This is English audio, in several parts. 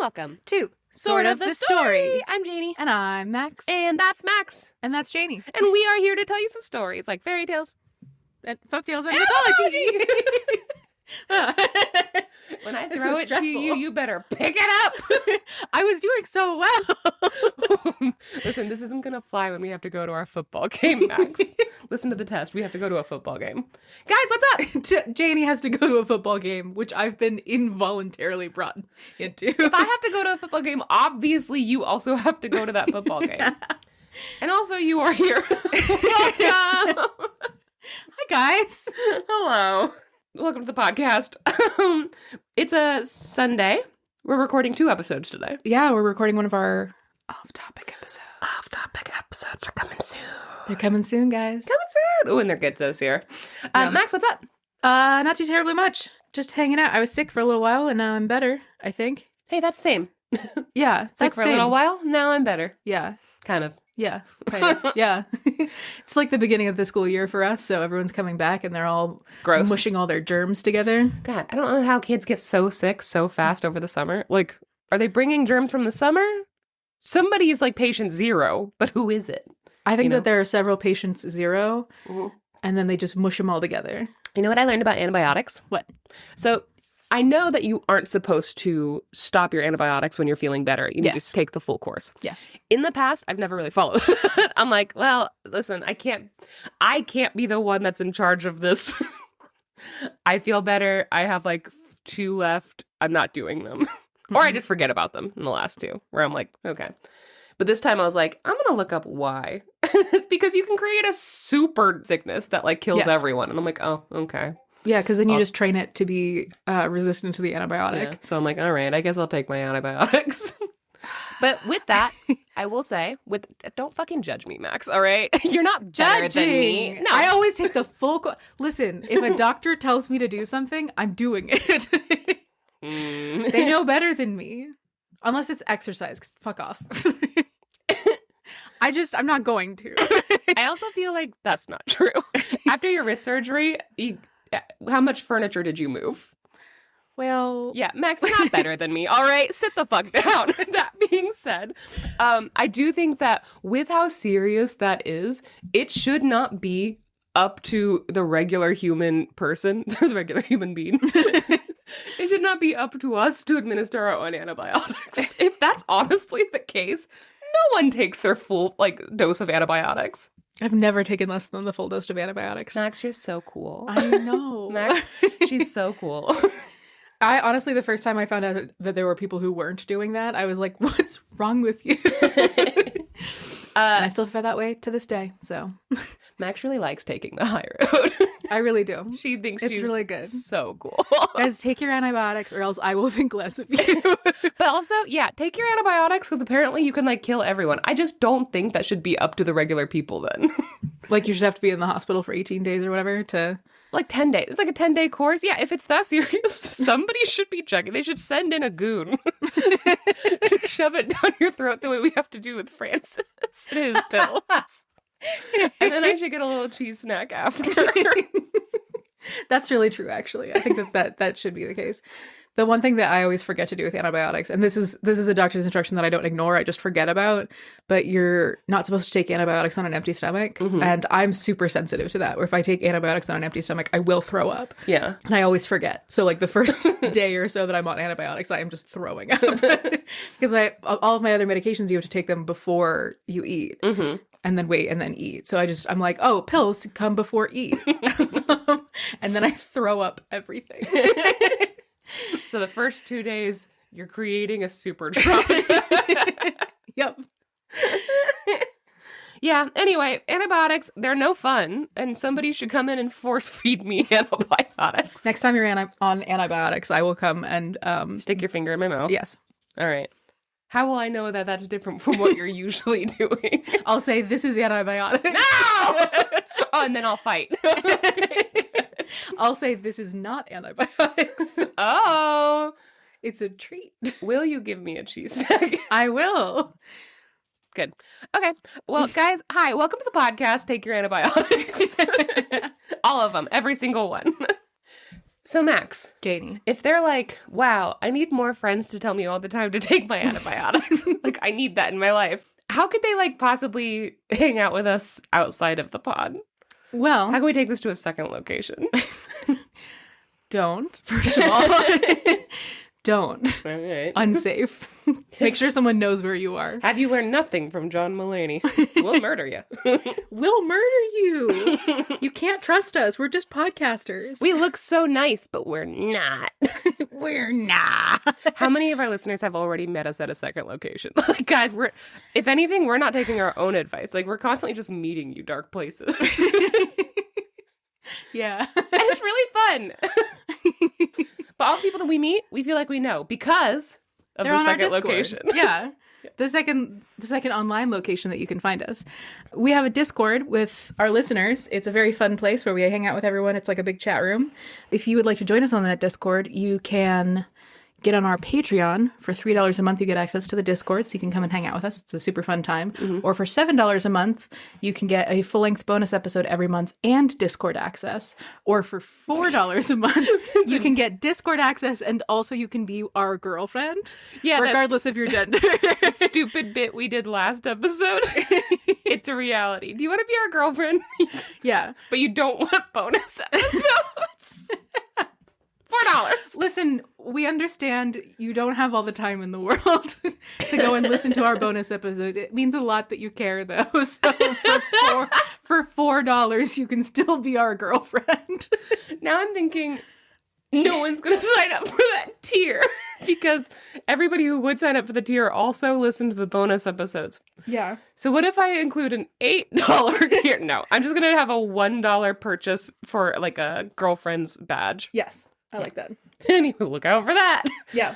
welcome to Sort of the Story. I'm Janey. And I'm Max. And that's Max. And that's Janey. And we are here to tell you some stories, like fairy tales. And folktales and mythology. When I It's throw so it stressful. to you, you better pick it up. I was doing so well. Listen, this isn't going to fly when we have to go to our football game, Max. Listen to the test. We have to go to a football game. Guys, what's up? Janey has to go to a football game, which I've been involuntarily brought into. If I have to go to a football game, obviously you also have to go to that football game. And also you are here. Welcome. Hi, guys. Hello. Welcome to the podcast. It's a Sunday. We're recording 2 episodes today. Yeah, we're recording one of our off-topic episodes. Off-topic episodes are coming soon. They're coming soon, guys. Coming soon. Oh, and they're good this year. Yeah. Max, what's up? Not too terribly much. Just hanging out. I was sick for a little while, and now I'm better, I think. Hey, that's same. Yeah, Sick for a little while. Now I'm better. Yeah. Kind of. Yeah, kind of. Yeah. It's like the beginning of the school year for us, so everyone's coming back and they're all Gross. mushing all their germs together. God, I don't know how kids get so sick so fast over the summer. Like, are they bringing germs from the summer? Somebody is like patient 0, but who is it? I think You know? that there are several patients 0, Mm-hmm. and then they just mush them all together. You know what I learned about antibiotics? What? So I know that you aren't supposed to stop your antibiotics when you're feeling better. You need Yes. to take the full course. Yes. In the past, I've never really followed. I'm like, well, listen, I can't be the one that's in charge of this. I feel better. I have like 2 left. I'm not doing them. Or I just forget about them in the last 2, where I'm like, okay. But this time I was like, I'm going to look up why. It's because you can create a super sickness that like kills Yes. everyone. And I'm like, oh, okay. Yeah, because then you just train it to be resistant to the antibiotic. Yeah. So I'm like, all right, I guess I'll take my antibiotics. But with that, I will say, don't fucking judge me, Max, all right? You're not better than me. No. I always take the full... Listen, if a doctor tells me to do something, I'm doing it. They know better than me. Unless it's exercise, 'cause fuck off. I'm not going to. I also feel like that's not true. After your wrist surgery, how much furniture did you move? Well... Yeah, Max, you're not better than me, all right? Sit the fuck down. That being said, I do think that with how serious that is, it should not be up to the regular human person, the regular human being. It should not be up to us to administer our own antibiotics. If that's honestly the case, no one takes their full dose of antibiotics. I've never taken less than the full dose of antibiotics. Max, you're so cool. I know. Max, she's so cool. I honestly, the first time I found out that there were people who weren't doing that, I was like, what's wrong with you? And I still feel that way to this day, so. Max really likes taking the high road. I really do. She thinks It's she's really good. So cool. Guys, take your antibiotics or else I will think less of you. But also, yeah, take your antibiotics because apparently you can kill everyone. I just don't think that should be up to the regular people then. Like you should have to be in the hospital for 18 days or whatever to... 10 days. It's like a 10-day course. Yeah, if it's that serious, somebody should be checking. They should send in a goon to shove it down your throat the way we have to do with Francis and his pills. And then I should get a little cheese snack after. That's really true, actually. I think that should be the case. The one thing that I always forget to do with antibiotics, and this is a doctor's instruction that I don't ignore, I just forget about, but you're not supposed to take antibiotics on an empty stomach. Mm-hmm. And I'm super sensitive to that, where if I take antibiotics on an empty stomach, I will throw up. Yeah. And I always forget. So the first day or so that I'm on antibiotics, I am just throwing up. Because all of my other medications, you have to take them before you eat. Mm-hmm. And then wait and then eat. So I'm like, oh, pills come before eat. And then I throw up everything. So the first 2 days, you're creating a super drug. Yep. Yeah, anyway, antibiotics, they're no fun. And somebody should come in and force feed me antibiotics. Next time you're on antibiotics, I will come and... Stick your finger in my mouth? Yes. All right. How will I know that that's different from what you're usually doing? I'll say, this is antibiotics. No! Oh, and then I'll fight. I'll say, this is not antibiotics. Oh. It's a treat. Will you give me a cheese snack? I will. Good. Okay. Well, guys, hi. Welcome to the podcast. Take your antibiotics. All of them. Every single one. So Max, Janey. if they're like, wow, I need more friends to tell me all the time to take my antibiotics, like I need that in my life, how could they like possibly hang out with us outside of the pod? Well, How can we take this to a second location? don't, first of all. Don't. All right. Unsafe. Make sure someone knows where you are. Have you learned nothing from John Mulaney? We'll murder you. We'll murder you. You can't trust us. We're just podcasters. We look so nice, but we're not. We're not. How many of our listeners have already met us at a second location? Like, guys, if anything, we're not taking our own advice. Like, we're constantly just meeting you dark places. Yeah. And it's really fun. But all the people that we meet, we feel like we know because of They're the on our second Discord. location. Yeah. The second online location that you can find us. We have a Discord with our listeners. It's a very fun place where we hang out with everyone. It's like a big chat room. If you would like to join us on that Discord, you can get on our Patreon. For $3 a month, you get access to the Discord, so you can come and hang out with us. It's a super fun time. Mm-hmm. Or for $7 a month, you can get a full-length bonus episode every month and Discord access. Or for $4 a month, you can get Discord access and also you can be our girlfriend, regardless of your gender. The stupid bit we did last episode. It's a reality. Do you want to be our girlfriend? Yeah. But you don't want bonus episodes. $4. Listen, we understand you don't have all the time in the world to go and listen to our bonus episodes. It means a lot that you care, though. So for $4, you can still be our girlfriend. Now I'm thinking no one's going to sign up for that tier because everybody who would sign up for the tier also listened to the bonus episodes. Yeah. So what if I include an $8 tier? No, I'm just going to have a $1 purchase for like a girlfriend's badge. Yes. I like that. And you look out for that. Yeah.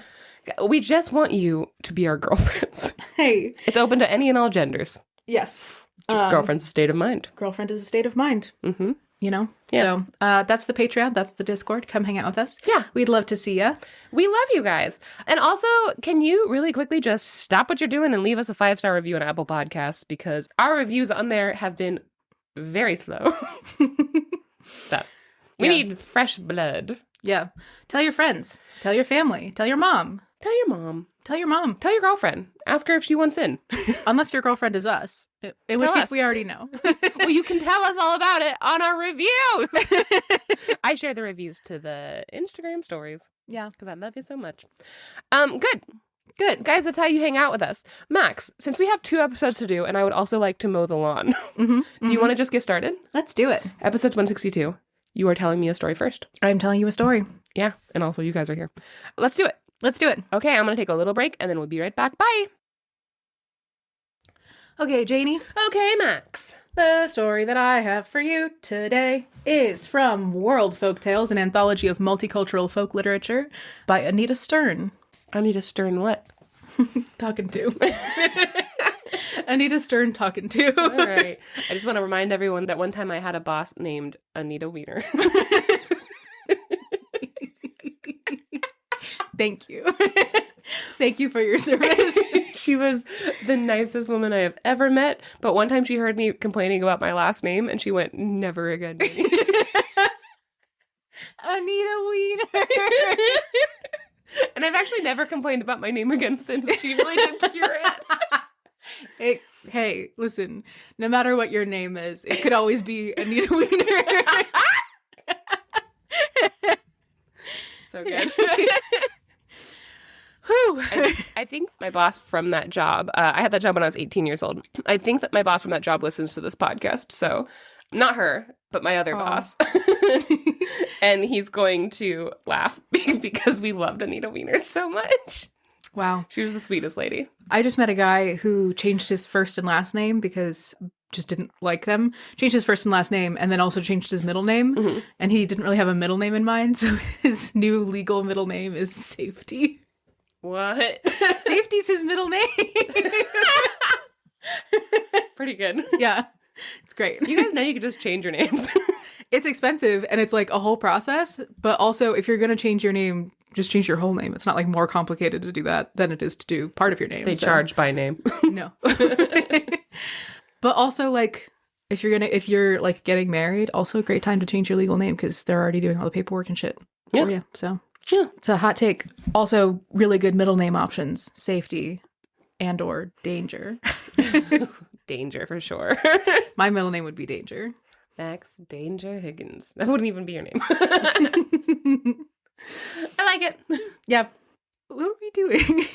We just want you to be our girlfriends. Hey. It's open to any and all genders. Yes. Girlfriend's state of mind. Girlfriend is a state of mind. Mm-hmm. You know? Yeah. So that's the Patreon. That's the Discord. Come hang out with us. Yeah. We'd love to see ya. We love you guys. And also, can you really quickly just stop what you're doing and leave us a 5-star review on Apple Podcasts? Because our reviews on there have been very slow. So we need fresh blood. Yeah. Tell your friends. Tell your family. Tell your mom. Tell your mom. Tell your mom. Tell your girlfriend. Ask her if she wants in. Unless your girlfriend is us. In which case we already know. Well, you can tell us all about it on our reviews. I share the reviews to the Instagram stories. Yeah. Because I love you so much. Good. Good. Guys, that's how you hang out with us. Max, since we have 2 episodes to do, and I would also like to mow the lawn, do you want to just get started? Let's do it. Episode 162. You are telling me a story first. I'm telling you a story. Yeah, and also you guys are here. Let's do it. Let's do it. Okay, I'm going to take a little break, and then we'll be right back. Bye. Okay, Janey. Okay, Max. The story that I have for you today is from World Folk Tales, an anthology of multicultural folk literature by Anita Stern. Anita Stern what? Talking to. Anita Stern talking to. All right. I just want to remind everyone that one time I had a boss named Anita Wiener. Thank you. Thank you for your service. She was the nicest woman I have ever met. But one time she heard me complaining about my last name and she went, never again. Anita Wiener. And I've actually never complained about my name again since. She really did cure it. Hey, listen, no matter what your name is, it could always be Anita Wiener. So good. Whew. I think my boss from that job, I had that job when I was 18 years old. I think that my boss from that job listens to this podcast. So not her, but my other boss. And he's going to laugh because we loved Anita Wiener so much. Wow. She was the sweetest lady. I just met a guy who changed his first and last name because just didn't like them. Changed his first and last name and then also changed his middle name. Mm-hmm. And he didn't really have a middle name in mind. So his new legal middle name is Safety. What? Safety's his middle name. Pretty good. Yeah. It's great. You guys know you could just change your names. It's expensive and it's like a whole process. But also, if you're going to change your name, just change your whole name. It's not like more complicated to do that than it is to do part of your name. They charge by name. No. But also, like, if you're like getting married, also a great time to change your legal name because they're already doing all the paperwork and shit. Yeah. for you. So Yeah. it's a hot take. Also, really good middle name options: Safety and or Danger. Danger for sure. My middle name would be Danger. Max Danger Higgins. That wouldn't even be your name. I like it. Yeah. What were we doing?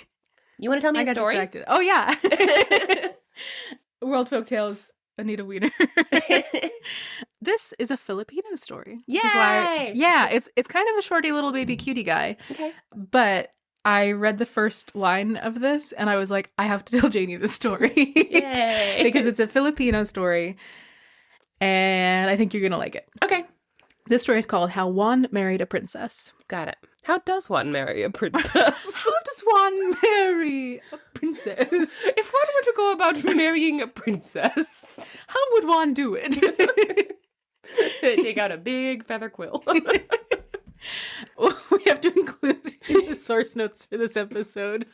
You want to tell me I a got story? distracted. Oh yeah. World Folk Tales, Anita Wiener. This is a Filipino story. Yay! Yeah, it's kind of a shorty little baby cutie guy. Okay. But I read the first line of this and I was like, I have to tell Janey this story. Yay! Because it's a Filipino story and I think you're going to like it. Okay. This story is called How Juan Married a Princess. Got it. How does one marry a princess? How does Juan marry a princess? If one were to go about marrying a princess, How would Juan do it? take out a big feather quill. Well, we have to include in the source notes for this episode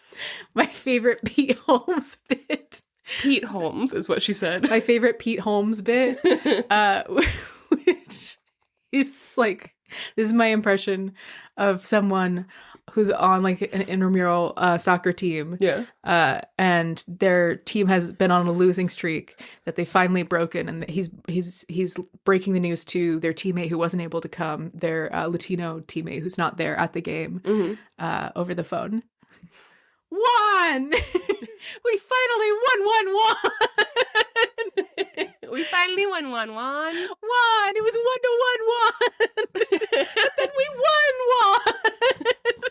my favorite Pete Holmes bit. Pete Holmes is what she said. My favorite Pete Holmes bit, which is like, this is my impression of someone who's on like an intramural soccer team. Yeah. And their team has been on a losing streak that they finally broken, and he's breaking the news to their teammate who wasn't able to come, their Latino teammate who's not there at the game, over the phone. Juan! We finally won. We finally won. Juan! It was 1-1 Juan! But then we won, Juan!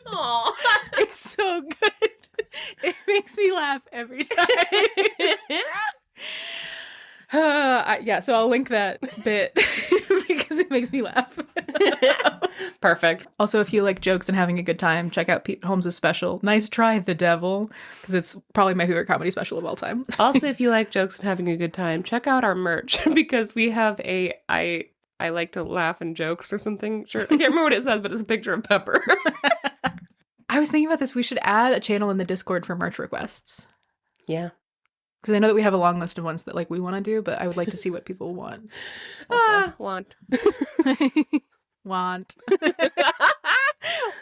Aw. It's so good. It makes me laugh every time. Yeah, so I'll link that bit because it makes me laugh. Perfect. Also, if you like jokes and having a good time, check out Pete Holmes' special, Nice Try, the Devil, because it's probably my favorite comedy special of all time. Also, if you like jokes and having a good time, check out our merch because we have a I like to laugh and jokes or something. Sure, I can't remember what it says, but it's a picture of Pepper. I was thinking about this. We should add a channel in the Discord for merch requests. Yeah. Because I know that we have a long list of ones that like we want to do, but I would like to see what people want. Also. Want. Want.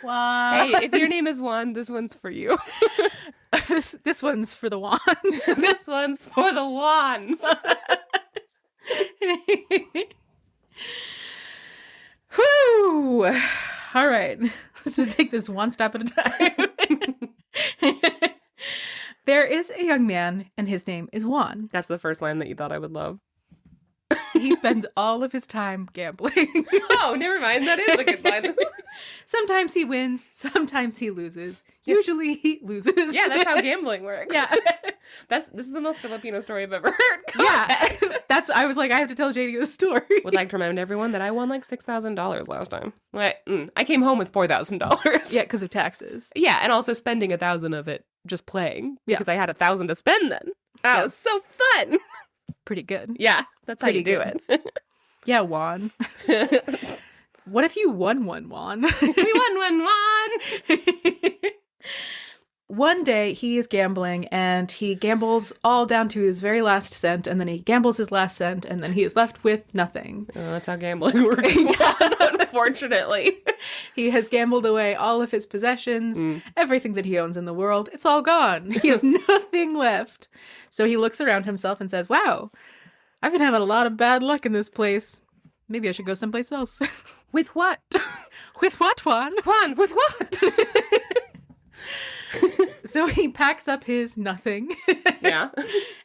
Hey, if your name is Juan, this one's for you. This one's for the wands. This one's for the wands. Whew. All right. Let's just take this one step at a time. There is a young man, and his name is Juan. That's the first line that you thought I would love. He spends all of his time gambling. Oh, never mind. That is a good line. Sometimes he wins, sometimes he loses. Usually he loses. Yeah, that's how gambling works. Yeah. This is the most Filipino story I've ever heard. Yeah. I was like, I have to tell Janey this story. Would like to remind everyone that I won like $6,000 last time. I came home with $4,000. Yeah, because of taxes. Yeah, and also spending 1,000 of it just playing because I had 1,000 to spend then. That was so fun. Pretty good. Yeah, that's how you do it. Yeah, Juan. What if you won one, Juan? We won. One day he is gambling and he gambles all down to his very last cent, and then he gambles his last cent, and then he is left with nothing. Oh, that's how gambling works. Unfortunately. He has gambled away all of his possessions, everything that he owns in the world. It's all gone. He has nothing left. So he looks around himself and says, wow, I've been having a lot of bad luck in this place. Maybe I should go someplace else. With what? With what, Juan? Juan, with what? So he packs up his nothing. Yeah.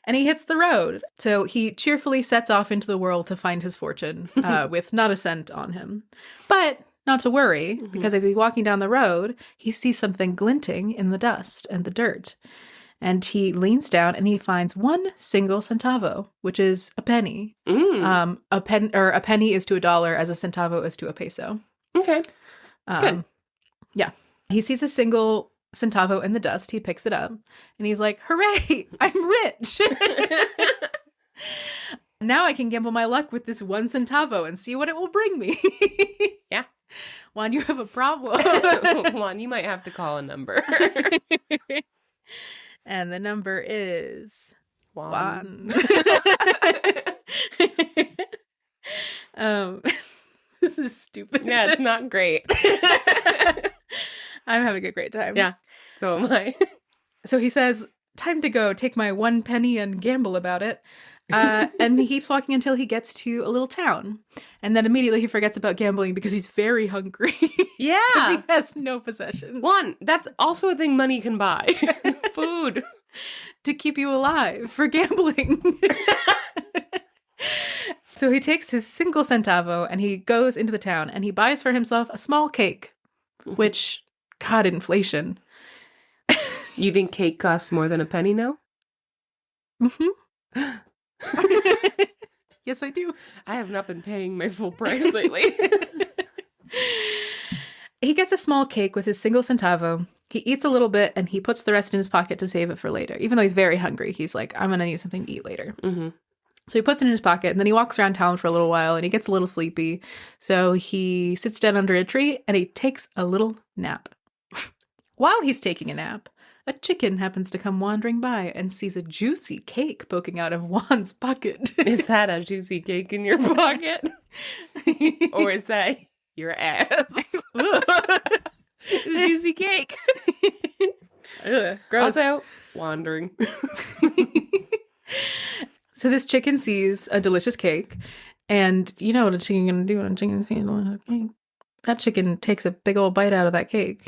And he hits the road. So he cheerfully sets off into the world to find his fortune with not a cent on him. But not to worry, because as he's walking down the road, he sees something glinting in the dust and the dirt. And he leans down and he finds one single centavo, which is a penny. A penny is to $1 as a centavo is to a peso. Okay. Good. Yeah. He sees a single centavo in the dust. He picks it up and he's like, hooray, I'm rich. Now I can gamble my luck with this one centavo and see what it will bring me. Yeah. Juan, you have a problem. Juan, you might have to call a number. And the number is Juan. This is stupid. Yeah, it's not great. I'm having a great time. Yeah, so am I. So he says, time to go take my 1 penny and gamble about it. And he keeps walking until he gets to a little town. And then immediately he forgets about gambling because he's very hungry. Yeah. Because he has no possessions. One, that's also a thing money can buy. Food. To keep you alive for gambling. So he takes his single centavo and he goes into the town and he buys for himself a small cake, which, God, inflation. You think cake costs more than a penny now? Mm-hmm. Yes, I do. I have not been paying my full price lately. He gets a small cake with his single centavo. He eats a little bit and he puts the rest in his pocket to save it for later. Even though he's very hungry, he's like, I'm going to need something to eat later. Mm-hmm. So he puts it in his pocket and then he walks around town for a little while and he gets a little sleepy. So he sits down under a tree and he takes a little nap. While he's taking a nap, a chicken happens to come wandering by and sees a juicy cake poking out of Juan's pocket. Is that a juicy cake in your pocket? Or is that your ass? It's a juicy cake. Ugh, gross. Also, wandering. So this chicken sees a delicious cake, and you know what a chicken gonna do when a chicken sees a delicious cake? That chicken takes a big old bite out of that cake.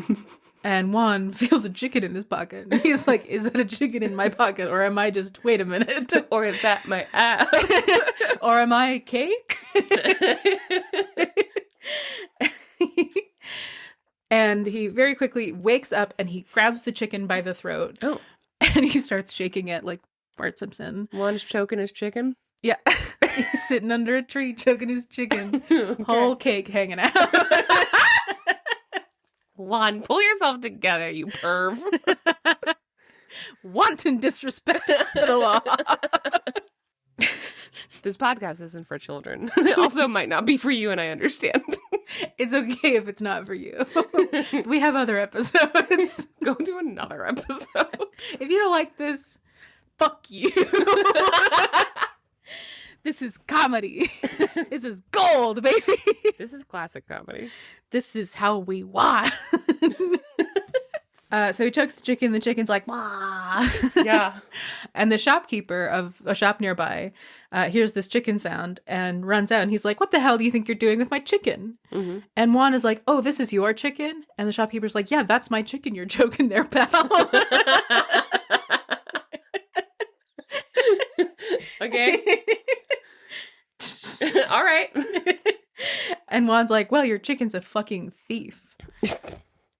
And Juan feels a chicken in his pocket. And he's like, is that a chicken in my pocket? Or am I just, wait a minute. Or is that my ass? Or am I cake? And he very quickly wakes up and he grabs the chicken by the throat. Oh. And he starts shaking it like Bart Simpson. One's choking his chicken? Yeah. He's sitting under a tree choking his chicken. Okay. Whole cake hanging out. Juan, pull yourself together, you perv. Wanton disrespect for the law. This podcast isn't for children. It also might not be for you, and I understand. It's okay if it's not for you. We have other episodes. Go to another episode. If you don't like this, fuck you. This is comedy. This is gold, baby. This is classic comedy. This is how we want. So he chokes the chicken. The chicken's like, wah. Yeah. And the shopkeeper of a shop nearby hears this chicken sound and runs out. And he's like, what the hell do you think you're doing with my chicken? Mm-hmm. And Juan is like, oh, this is your chicken? And the shopkeeper's like, yeah, that's my chicken you're choking there, pal. Okay. All right. And Juan's like, well, your chicken's a fucking thief.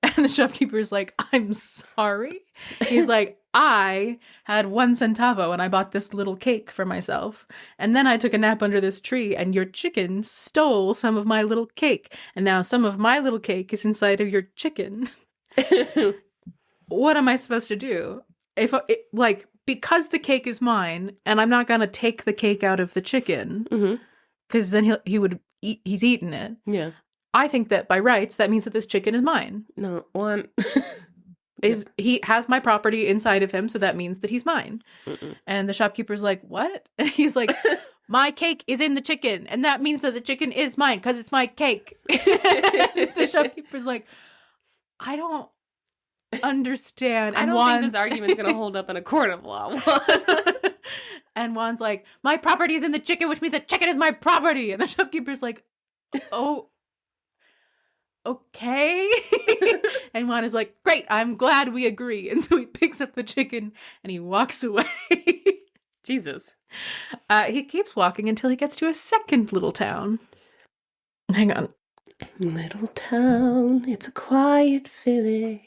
And the shopkeeper's like, I'm sorry. He's like, I had 1 centavo and I bought this little cake for myself. And then I took a nap under this tree and your chicken stole some of my little cake. And now some of my little cake is inside of your chicken. What am I supposed to do? Because the cake is mine and I'm not going to take the cake out of the chicken because then he's eaten it. Yeah. I think that by rights, that means that this chicken is mine. No, Juan. He has my property inside of him, so that means that he's mine. Mm-mm. And the shopkeeper's like, what? And he's like, my cake is in the chicken, and that means that the chicken is mine because it's my cake. The shopkeeper's like, I don't understand. And I don't think this argument's going to hold up in a court of law. And Juan's like, my property is in the chicken, which means the chicken is my property. And the shopkeeper's like, oh, okay. And Juan is like, great, I'm glad we agree. And so he picks up the chicken and he walks away. Jesus. He keeps walking until he gets to a second little town. Hang on. Little town, it's a quiet village.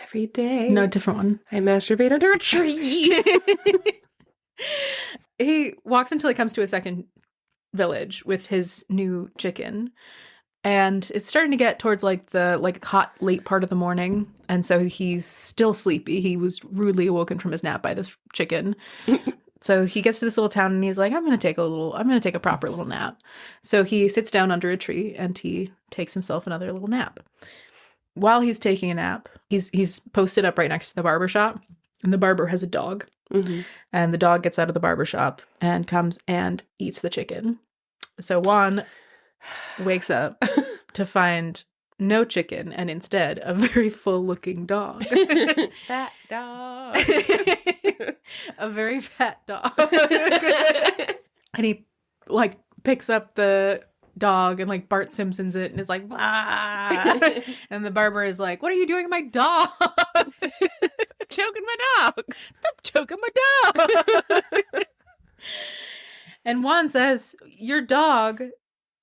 Every day. No, different one. I masturbate under a tree. He walks until he comes to a second village with his new chicken. And it's starting to get towards the hot late part of the morning. And so he's still sleepy. He was rudely awoken from his nap by this chicken. So he gets to this little town and he's like, I'm going to take a proper little nap. So he sits down under a tree and he takes himself another little nap. While he's taking a nap, he's posted up right next to the barber shop. And the barber has a dog. Mm-hmm. And the dog gets out of the barber shop and comes and eats the chicken. So Juan wakes up to find no chicken and instead a very full-looking dog. Fat dog. A very fat dog. And he, like, picks up the dog and, like, Bart Simpsons it and is like, "Wah!" And the barber is like, "What are you doing to my dog?" Choking my dog. "Stop choking my dog." And Juan says, "Your dog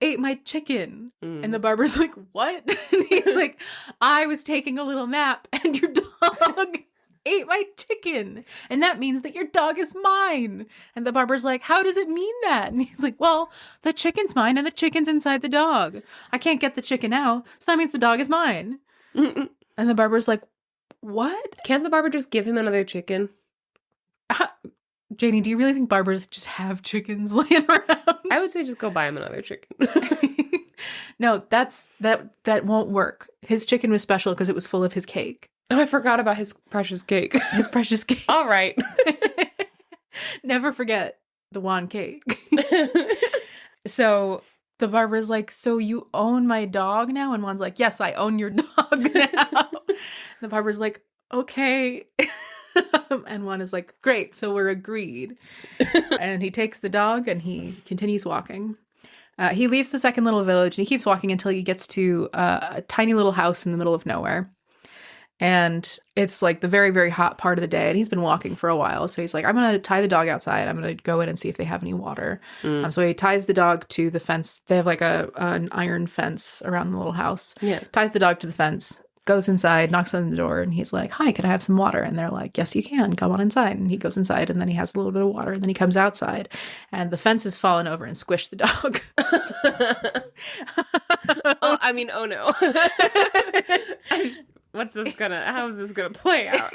ate my chicken." And the barber's like, "What?" And he's like, "I was taking a little nap and your dog ate my chicken. And that means that your dog is mine." And the barber's like, "How does it mean that?" And he's like, "Well, the chicken's mine and the chicken's inside the dog. I can't get the chicken out, so that means the dog is mine." And the barber's like, "What?" Can't the barber just give him another chicken? Janey, do you really think barbers just have chickens laying around? I would say just go buy him another chicken. No, that won't work. His chicken was special because it was full of his cake. Oh, I forgot about his precious cake. His precious cake. All right. Never forget the Juan cake. So the barber's like, "So you own my dog now?" And Juan's like, "Yes, I own your dog now." The barber's like, "Okay." And Juan is like, "Great, so we're agreed." And he takes the dog and he continues walking. He leaves the second little village and he keeps walking until he gets to a tiny little house in the middle of nowhere. And it's like the very, very hot part of the day. And he's been walking for a while. So he's like, "I'm going to tie the dog outside. I'm going to go in and see if they have any water." So he ties the dog to the fence. They have like an iron fence around the little house. Yeah. Ties the dog to the fence, goes inside, knocks on the door, and he's like, "Hi, can I have some water?" And they're like, "Yes, you can. Come on inside." And he goes inside, and then he has a little bit of water, and then he comes outside, and the fence has fallen over and squished the dog. Oh no. How is this gonna play out?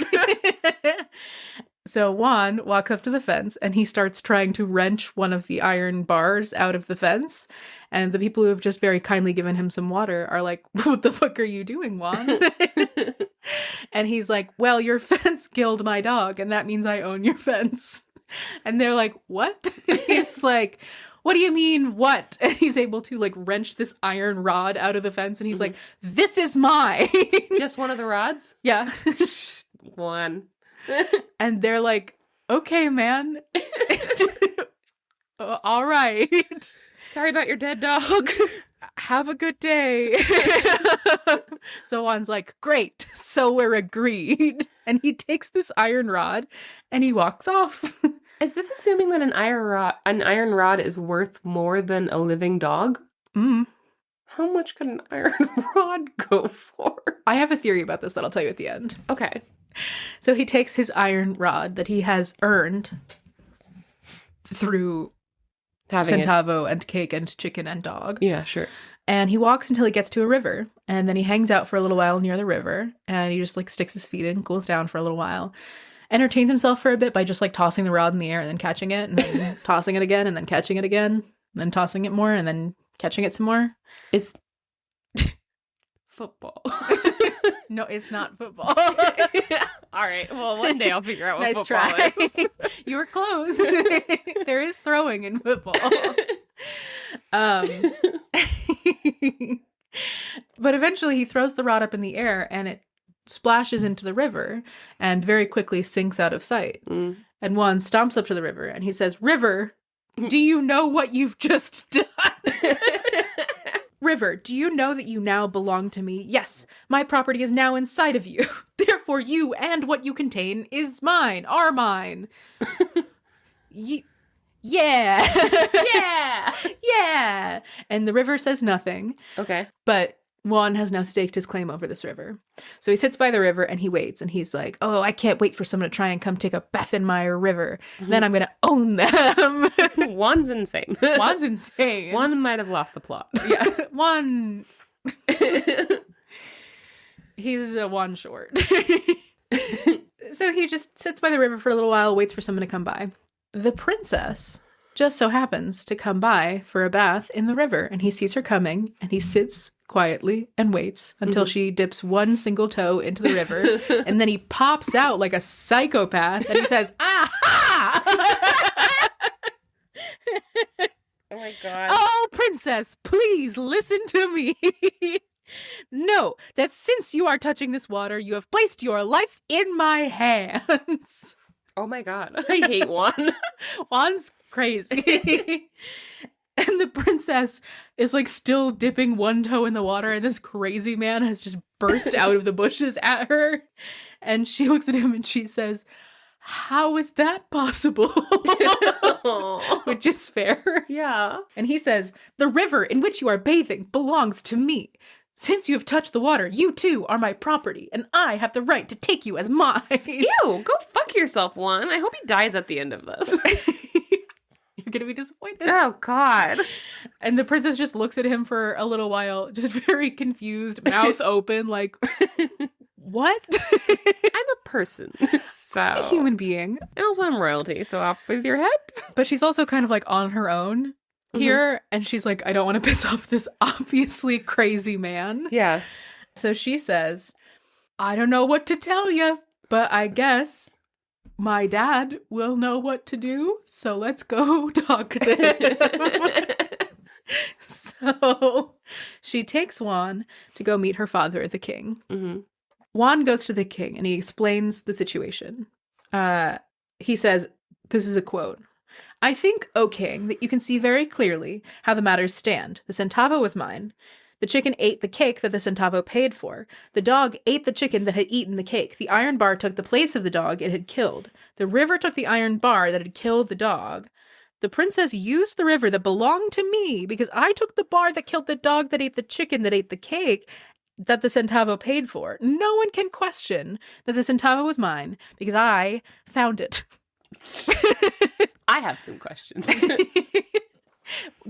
So Juan walks up to the fence and he starts trying to wrench one of the iron bars out of the fence. And the people who have just very kindly given him some water are like, "What the fuck are you doing, Juan?" And he's like, "Well, your fence killed my dog, and that means I own your fence." And they're like, "What?" He's like, "What do you mean, what?" And he's able to, like, wrench this iron rod out of the fence, and he's like, "This is mine." Just one of the rods? Yeah. One. And they're like, "Okay, man." All right. Sorry about your dead dog. Have a good day. So Juan's like, "Great, so we're agreed." And he takes this iron rod and he walks off. Is this assuming that an iron rod is worth more than a living dog? How much could an iron rod go for? I have a theory about this that I'll tell you at the end. Okay. So he takes his iron rod that he has earned through centavo and cake and chicken and dog. Yeah, sure. And he walks until he gets to a river. And then he hangs out for a little while near the river. And he just, like, sticks his feet in, cools down for a little while. Entertains himself for a bit by just, like, tossing the rod in the air and then catching it. And then tossing it again and then catching it again. And then tossing it more and then catching it some more. It's football. No, it's not football. All right. Well, one day I'll figure out what Nice football try. is. You were close. There is throwing in football. But eventually he throws the rod up in the air and it splashes into the river and very quickly sinks out of sight. And Juan stomps up to the river and he says, "River, do you know what you've just done?" "River, do you know that you now belong to me? Yes, my property is now inside of you. Therefore, you and what you contain is mine, are mine." Yeah. Yeah. Yeah. And the river says nothing. Okay. But Juan has now staked his claim over this river. So he sits by the river and he waits and he's like, "Oh, I can't wait for someone to try and come take a bath in my river. Then I'm going to own them." Juan's insane. Juan's insane. Juan might have lost the plot. Yeah. Juan. He's a Juan short. So he just sits by the river for a little while, waits for someone to come by. The princess just so happens to come by for a bath in the river, and he sees her coming, and he sits quietly and waits until she dips one single toe into the river, and then he pops out like a psychopath, and he says, "Aha!" my god. Oh, princess, please listen to me. Know that since you are touching this water, you have placed your life in my hands. Oh my god. I hate Juan. Juan's crazy. And the princess is like still dipping one toe in the water, and this crazy man has just burst out of the bushes at her. And she looks at him and she says, "How is that possible?" Which is fair. Yeah. And he says, "The river in which you are bathing belongs to me. Since you have touched the water, you too are my property, and I have the right to take you as mine." Ew, go fuck yourself, Juan. I hope he dies at the end of this. You're gonna be disappointed. Oh, God. And the princess just looks at him for a little while, just very confused, mouth open, like, what? I'm a person, so... A human being. And also I'm royalty, so off with your head. But she's also kind of like on her own here, and she's like, I don't want to piss off this obviously crazy man. Yeah. So she says, "I don't know what to tell you, but I guess my dad will know what to do, so let's go talk to him." So she takes Juan to go meet her father, the king. Mm-hmm. Juan goes to the king and he explains the situation. He says, this is a quote, "I think, O king, that you can see very clearly how the matters stand. The centavo was mine. The chicken ate the cake that the centavo paid for. The dog ate the chicken that had eaten the cake. The iron bar took the place of the dog it had killed. The river took the iron bar that had killed the dog. The princess used the river that belonged to me because I took the bar that killed the dog that ate the chicken that ate the cake that the centavo paid for. No one can question that the centavo was mine because I found it." I have some questions.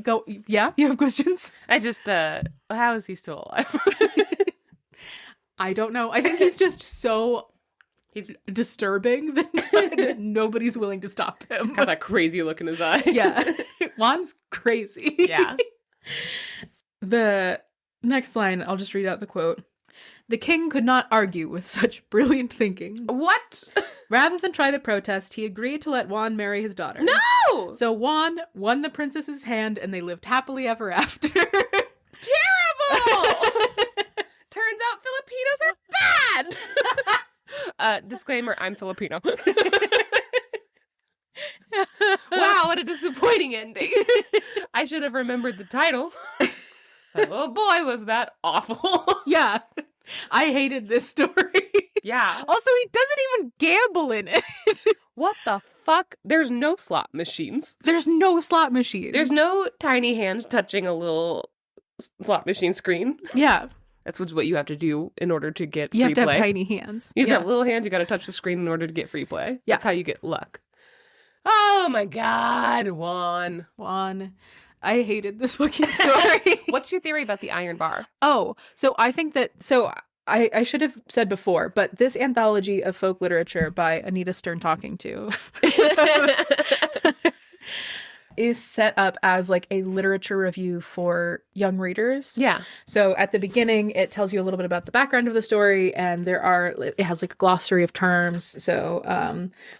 Go, yeah, you have questions? I just, how is he still alive? I don't know. I think he's just so disturbing that nobody's willing to stop him. He's got that crazy look in his eye. Yeah. Juan's crazy. Yeah. The next line, I'll just read out the quote. "The king could not argue with such brilliant thinking. What? Rather than try the protest, he agreed to let Juan marry his daughter. No! So Juan won the princess's hand and they lived happily ever after." Terrible! Turns out Filipinos are bad! Disclaimer, I'm Filipino. Wow, what a disappointing ending. I should have remembered the title. Oh boy, was that awful. Yeah. I hated this story. Yeah. Also, he doesn't even gamble in it. What the fuck? There's no slot machines. There's no slot machines. There's no tiny hands touching a little slot machine screen. Yeah. That's what you have to do in order to get free You have to play. have tiny hands. You have to have little hands. You got to touch the screen in order to get free play. Yeah. That's how you get luck. Oh my God, Juan. Juan. I hated this fucking story. What's your theory about the iron bar? Oh, so I think that, I should have said before, but this anthology of folk literature by Anita Stern Talking To is set up as like a literature review for young readers. Yeah. So at the beginning, it tells you a little bit about the background of the story, and it has like a glossary of terms. So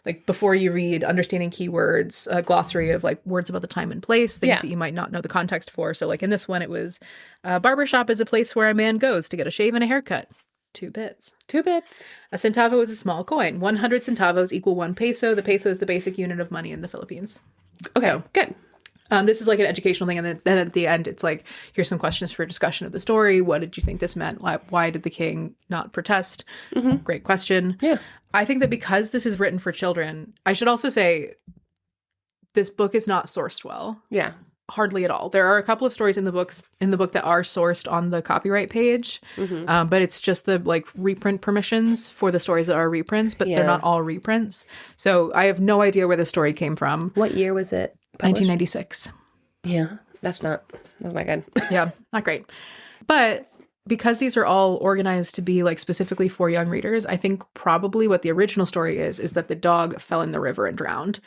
like before you read understanding keywords, a glossary of like words about the time and place, things that you might not know the context for. So like in this one, it was barbershop is a place where a man goes to get a shave and a haircut. 2 bits. 2 bits. A centavo is a small coin. 100 centavos equal 1 peso. The peso is the basic unit of money in the Philippines. Okay, So, good. this is like an educational thing, and then at the end, it's like, here's some questions for discussion of the story. What did you think this meant? Why did the king not protest? Mm-hmm. Great question. Yeah. I think that because this is written for children, I should also say this book is not sourced well. Yeah. Hardly at all. There are a couple of stories in the book that are sourced on the copyright page, but it's just the like reprint permissions for the stories that are reprints, but they're not all reprints. So I have no idea where the story came from. What year was it published? 1996. Yeah, that's not good. Yeah, not great. But because these are all organized to be like specifically for young readers, I think probably what the original story is that the dog fell in the river and drowned.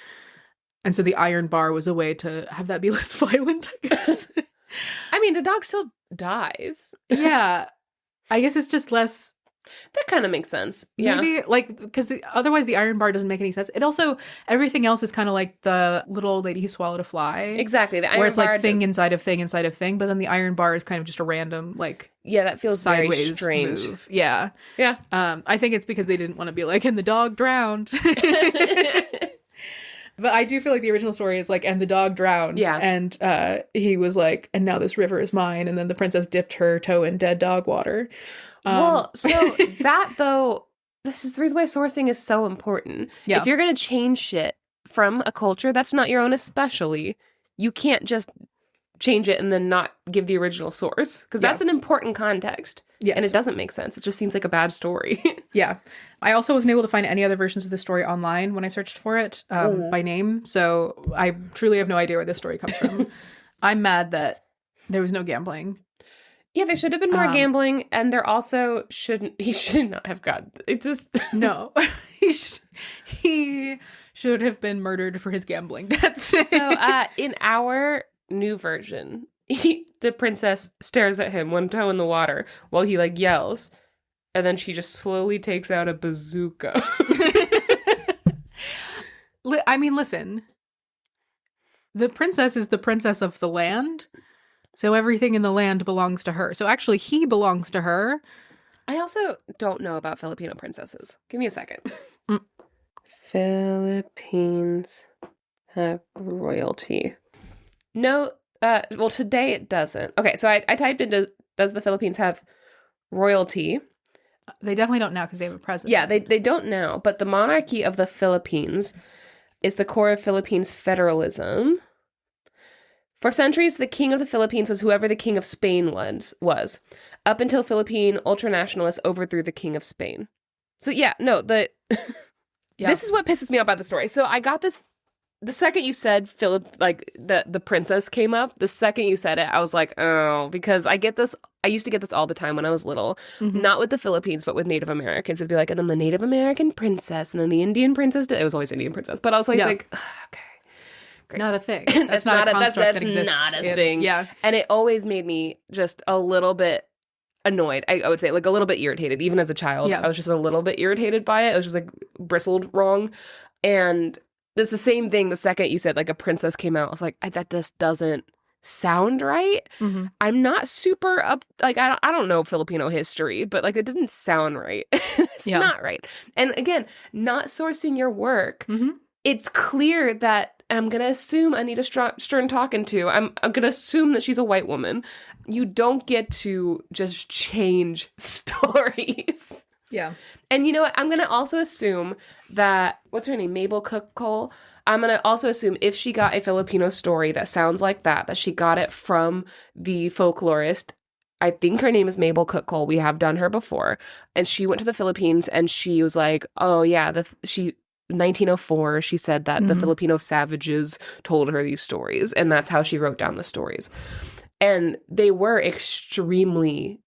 And so the iron bar was a way to have that be less violent, I guess. I mean, the dog still dies. Yeah. I guess it's just less That kind of makes sense. Yeah. Maybe, like, because otherwise the iron bar doesn't make any sense. It also, everything else is kind of like the little old lady who swallowed a fly. Exactly. The iron where it's bar like thing inside of thing inside of thing, but then the iron bar is kind of just a random, like, yeah, that feels very sideways strange. move. Yeah. Yeah. I think it's because they didn't want to be like, and the dog drowned. But I do feel like the original story is like, and the dog drowned. Yeah. And he was like, and now this river is mine. And then the princess dipped her toe in dead dog water. Well, so that, though, this is the reason why sourcing is so important. Yeah. If you're going to change shit from a culture that's not your own, especially, you can't just change it and then not give the original source, because that's an important context. Yes. And it doesn't make sense. It just seems like a bad story. Yeah. I also wasn't able to find any other versions of the story online when I searched for it by name. So I truly have no idea where this story comes from. I'm mad that there was no gambling. Yeah, there should have been more gambling, and there also he should not have got it. Just no, he should have been murdered for his gambling debts. So in our new version, the princess stares at him, one toe in the water, while he like yells, and then she just slowly takes out a bazooka. I mean, listen, the princess is the princess of the land. So everything in the land belongs to her. So actually, he belongs to her. I also don't know about Filipino princesses. Give me a second. Philippines have royalty. No, well, today it doesn't. Okay, so I typed into, does the Philippines have royalty? They definitely don't now because they have a president. Yeah, they don't now. But the monarchy of the Philippines is the core of Philippines federalism. For centuries, the king of the Philippines was whoever the king of Spain was, up until Philippine ultranationalists overthrew the king of Spain. So yeah, no, this is what pisses me off about the story. So I got this, the second you said the princess came up, the second you said it, I was like, oh, because I used to get this all the time when I was little, not with the Philippines, but with Native Americans. It'd be like, and then the Native American princess, and then the Indian princess, it was always Indian princess, but I was like, okay. Great. Not a thing. That's not a construct that exists. Not a thing. Yeah. And it always made me just a little bit annoyed. I would say like a little bit irritated. Even as a child, I was just a little bit irritated by it. It was just like bristled wrong. And it's the same thing the second you said like a princess came out. I was like, that just doesn't sound right. Mm-hmm. I'm not super up. Like, I don't know Filipino history, but like it didn't sound right. It's not right. And again, not sourcing your work. Mm-hmm. It's clear that I'm going to assume Anita Stern talking to. I'm going to assume that she's a white woman. You don't get to just change stories. Yeah. And you know what? I'm going to also assume that, what's her name? Mabel Cook Cole. I'm going to also assume if she got a Filipino story that sounds like that she got it from the folklorist. I think her name is Mabel Cook Cole. We have done her before. And she went to the Philippines and she was like, oh yeah, 1904, she said that the Filipino savages told her these stories, and that's how she wrote down the stories. And they were extremely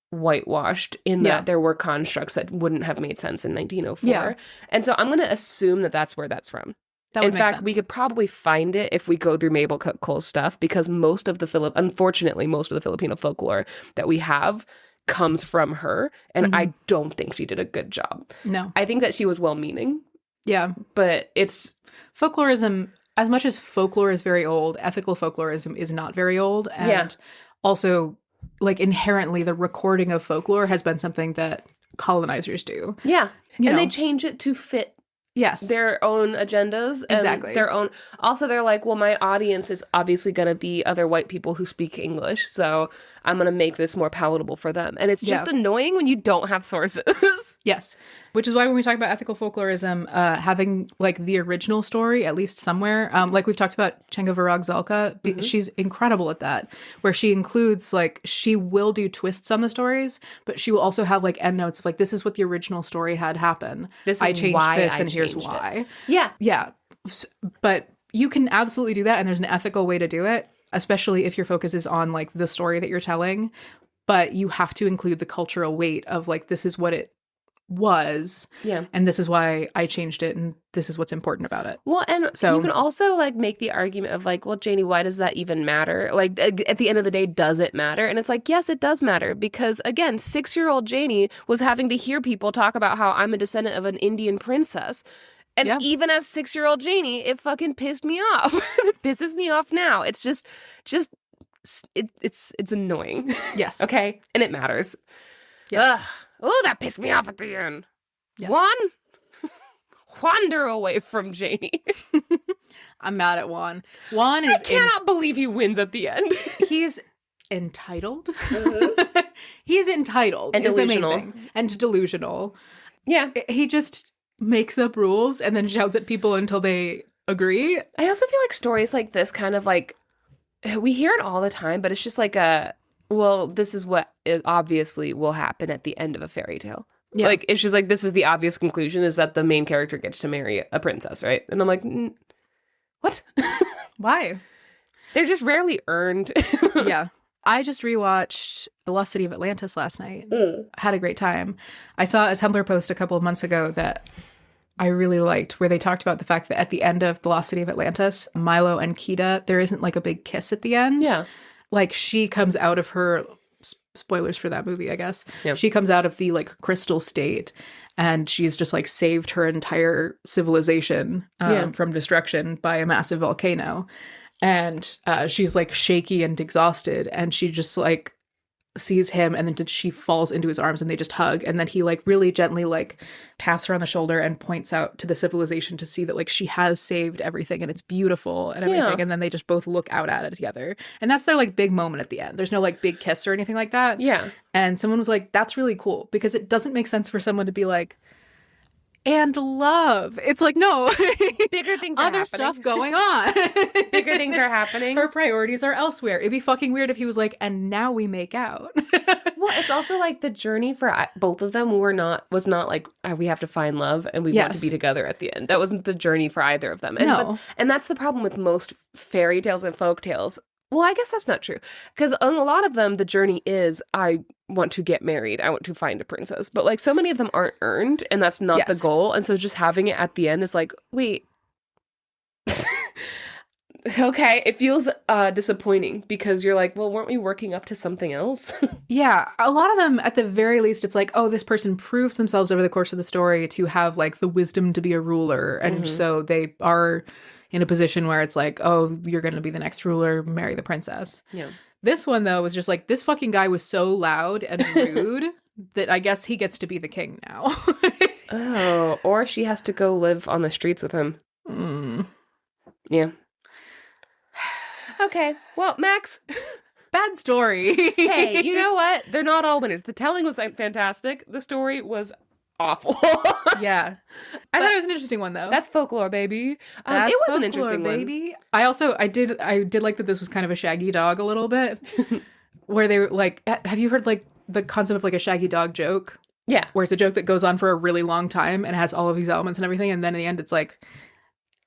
whitewashed in that there were constructs that wouldn't have made sense in 1904. Yeah. And so I'm going to assume that that's where that's from. In fact, we could probably find it if we go through Mabel Cook Cole's stuff, because unfortunately, most of the Filipino folklore that we have comes from her, and I don't think she did a good job. No. I think that she was well-meaning. Yeah. But it's... Folklorism, as much as folklore is very old, ethical folklorism is not very old. And also, like, inherently, the recording of folklore has been something that colonizers do. Yeah. And they change it to fit their own agendas. Exactly. Their own... Also, they're like, well, my audience is obviously going to be other white people who speak English, so I'm going to make this more palatable for them. And it's just annoying when you don't have sources. Yes. Which is why when we talk about ethical folklorism, having like the original story, at least somewhere, like we've talked about Chenga Virag Zalka, she's incredible at that, where she includes like, she will do twists on the stories, but she will also have like endnotes of like, this is what the original story had happen. I changed this and here's why. Yeah. Yeah. But you can absolutely do that. And there's an ethical way to do it, especially if your focus is on like the story that you're telling. But you have to include the cultural weight of like, this is what it was. Yeah. And this is why I changed it, and this is what's important about it. Well, and So- you can also like make the argument of like, well, Janey, why does that even matter? Like at the end of the day, does it matter? And it's like, yes, it does matter, because again, 6-year-old Janey was having to hear people talk about how I'm a descendant of an Indian princess. And Yeah. even as 6-year-old Janey, it fucking pissed me off. It pisses me off now. It's just it's annoying. Yes. Okay? And it matters. Yes. Ugh. Oh, that pissed me off at the end. Yes. Juan, wander away from Janey. I'm mad at Juan. Juan I is cannot believe he wins at the end. he's entitled. He's entitled And is the main delusional. thing. And delusional. Yeah. He just makes up rules and then shouts at people until they agree. I also feel like stories like this kind of like, we hear it all the time, but it's just like well, this is what is obviously will happen at the end of a fairy tale. Yeah. Like, it's just like, this is the obvious conclusion, is that the main character gets to marry a princess, right? And I'm like, what? Why? They're just rarely earned. Yeah. I just rewatched The Lost City of Atlantis last night. Had a great time. I saw a Tumblr post a couple of months ago that I really liked, where they talked about the fact that at the end of The Lost City of Atlantis, Milo and Kida, there isn't like a big kiss at the end. Yeah. Like, she comes out of her spoilers for that movie, I guess. Yeah. She comes out of the like crystal state, and she's just like saved her entire civilization from destruction by a massive volcano. And she's like shaky and exhausted, and she just like sees him, and then she falls into his arms and they just hug, and then he like really gently like taps her on the shoulder and points out to the civilization to see that like she has saved everything and it's beautiful and everything. Yeah. And then they just both look out at it together, and that's their like big moment at the end. There's no like big kiss or anything like that. Yeah. And someone was like, that's really cool, because it doesn't make sense for someone to be like, and love. It's like, no. Bigger things are Other happening. stuff going on. Bigger things are happening. Her priorities are elsewhere. It'd be fucking weird if he was like, and now we make out. Well, it's also like the journey for both of them was not like, we have to find love and we want to Yes. be together at the end. That wasn't the journey for either of them. And, No. and that's the problem with most fairy tales and folk tales. Well, I guess that's not true. Because on a lot of them, the journey is, I want to get married. I want to find a princess. But like so many of them aren't earned, and that's not the Yes. goal. And so just having it at the end is like, wait. Okay, it feels disappointing, because you're like, well, weren't we working up to something else? Yeah, a lot of them, at the very least, it's like, oh, this person proves themselves over the course of the story to have like the wisdom to be a ruler. And so they are in a position where it's like, oh, you're going to be the next ruler, marry the princess. Yeah. This one, though, was just like, this fucking guy was so loud and rude that I guess he gets to be the king now. Oh, or she has to go live on the streets with him. Yeah. Okay. Well, Max, Bad story. hey, you know what? They're not all winners. The telling was fantastic. The story was awful. Yeah. I thought it was an interesting one, though. That's folklore, baby. That's it was an folklore, interesting one. baby. I did like that this was kind of a shaggy dog a little bit, where they were like, have you heard like the concept of like a shaggy dog joke? Yeah. Where it's a joke that goes on for a really long time and has all of these elements and everything, and then in the end it's like,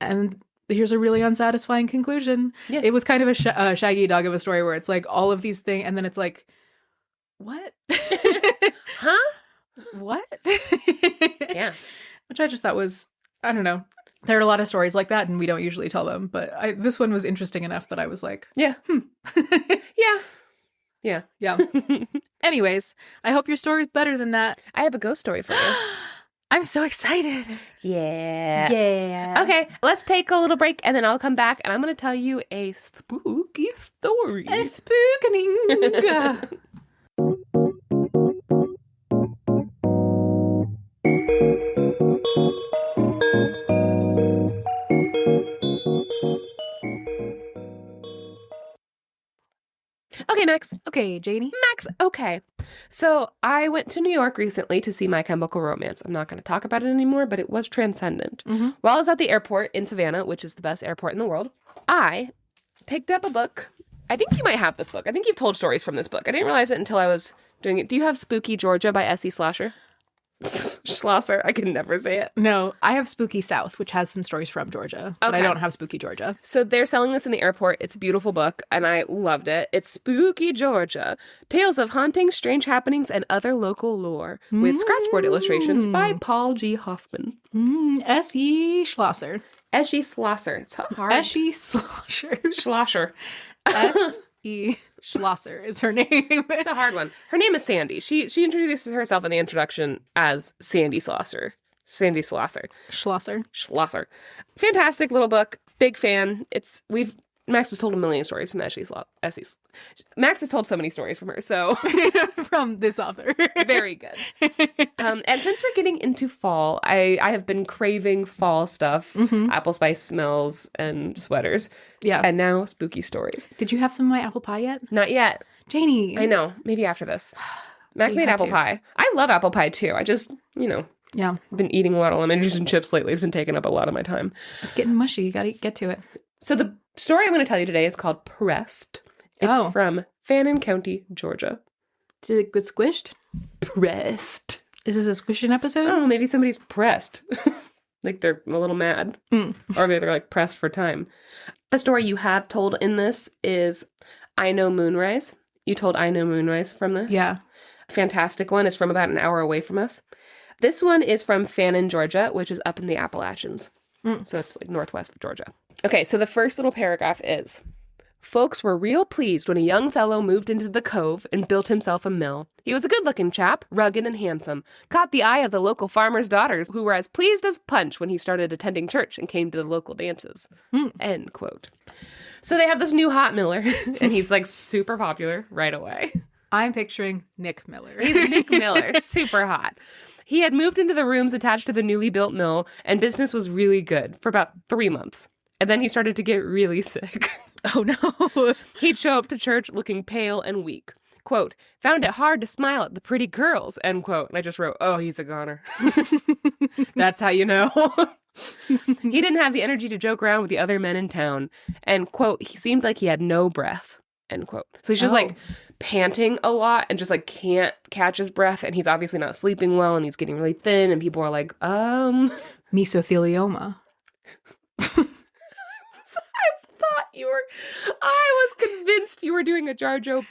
and here's a really unsatisfying conclusion. Yeah. It was kind of a shaggy dog of a story where it's like all of these things, and then it's like, what? Huh? What? Yeah. Which I just thought was, I don't know. There are a lot of stories like that, and we don't usually tell them. But this one was interesting enough that I was like, Yeah. Yeah. Yeah. yeah. Anyways, I hope your story's better than that. I have a ghost story for you. I'm so excited. Yeah. Yeah. Okay, let's take a little break, and then I'll come back, and I'm going to tell you a spooky story. A spookening. Okay, Max. Okay, Janey. Max, okay. So I went to New York recently to see My Chemical Romance. I'm not going to talk about it anymore, but it was transcendent. Mhm. While I was at the airport in Savannah, which is the best airport in the world, I picked up a book. I think you might have this book. I think you've told stories from this book. I didn't realize it until I was doing it. Do you have Spooky Georgia by S.E. Slasher? Schlosser. I can never say it. No, I have Spooky South, which has some stories from Georgia, but I Okay. don't have Spooky Georgia. So they're selling this in the airport. It's a beautiful book, and I loved it. It's Spooky Georgia. Tales of hauntings, strange happenings, and other local lore. With scratchboard illustrations by Paul G. Hoffman. S.E. Schlosser. Essie Schlosser. It's hard. Essie Schlosser. Schlosser. S.E. Schlosser is her name. It's a hard one. Her name is Sandy. She introduces herself in the introduction as Sandy Schlosser. Sandy Schlosser. Schlosser. Schlosser. Fantastic little book. Big fan. Max has told a million stories from Essie's. Max has told so many stories from her, so From this author. very good. And since we're getting into fall, I have been craving fall stuff, apple spice smells and sweaters. Yeah. And now spooky stories. Did you have some of my apple pie yet? Not yet. Janey. I know. Maybe after this. Max You made had apple to. pie. I love apple pie too. I just, Yeah. been eating a lot of lemon juice and chips lately. It's been taking up a lot of my time. It's getting mushy. You gotta get to it. So the story I'm going to tell you today is called Pressed. It's from Fannin County, Georgia. Did it get squished? Pressed. Is this a squishing episode? I don't know, maybe somebody's pressed. Like they're a little mad. Or maybe they're like pressed for time. A story you have told in this is I Know Moonrise. You told I Know Moonrise from this. Yeah. Fantastic one. It's from about an hour away from us. This one is from Fannin, Georgia, which is up in the Appalachians. So it's like northwest of Georgia. Okay, so the first little paragraph is, folks were real pleased when a young fellow moved into the cove and built himself a mill. He was a good-looking chap, rugged and handsome, caught the eye of the local farmers' daughters, who were as pleased as Punch when he started attending church and came to the local dances. End quote. So they have this new hot miller, and he's like super popular right away. I'm picturing Nick Miller. He's Nick Miller, super hot. He had moved into the rooms attached to the newly built mill, and business was really good for about 3 months. And then he started to get really sick. Oh, no. He'd show up to church looking pale and weak. Quote, found it hard to smile at the pretty girls, end quote. And I just wrote, oh, he's a goner. That's how you know. He didn't have the energy to joke around with the other men in town. And, quote, he seemed like he had no breath, end quote. So he's just like panting a lot and just like can't catch his breath. And he's obviously not sleeping well and he's getting really thin. And people are like, Mesothelioma. I was convinced you were doing a Jar Jar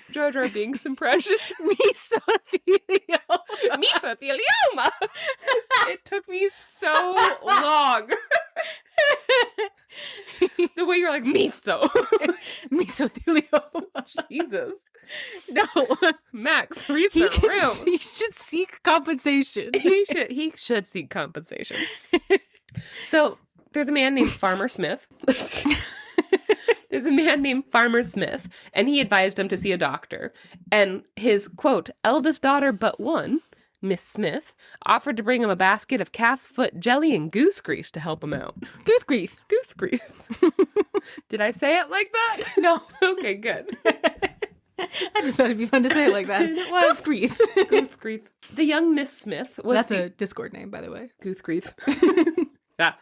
Binks impression. Mesothelioma. Mesothelioma. It took me so long. The way you're like, meso. Mesothelioma. Jesus. No. Max, read the room. He should seek compensation. He should seek compensation. So there's a man named Farmer Smith. There's a man named Farmer Smith, and he advised him to see a doctor. And his, quote, eldest daughter but one, Miss Smith, offered to bring him a basket of calf's foot jelly and goose grease to help him out. Goose grease. Goose grease. Did I say it like that? No. Okay, good. I just thought it'd be fun to say it like that. It was. Goose grease. Goose grease. The young Miss Smith was That's a Discord name, by the way. Goose grease. Yeah.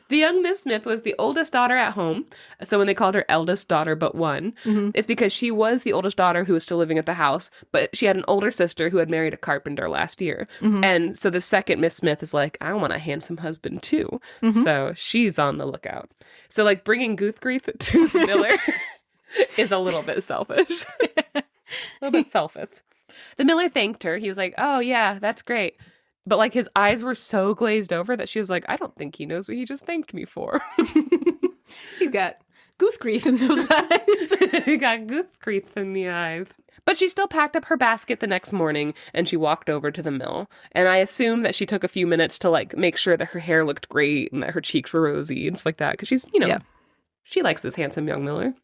The young Miss Smith was the oldest daughter at home. So when they called her eldest daughter but one, it's because she was the oldest daughter who was still living at the house, but she had an older sister who had married a carpenter last year. And so the second Miss Smith is like, I want a handsome husband too. So she's on the lookout. So like bringing goose grease to Miller is a little bit selfish. A little bit selfish. The Miller thanked her. He was like, oh yeah, that's great. But, like, his eyes were so glazed over that she was like, I don't think he knows what he just thanked me for. He's got goose grease in those eyes. He got goose grease in the eyes. But she still packed up her basket the next morning, and she walked over to the mill. And I assume that she took a few minutes to, like, make sure that her hair looked great and that her cheeks were rosy and stuff like that. Because she's, she likes this handsome young Miller.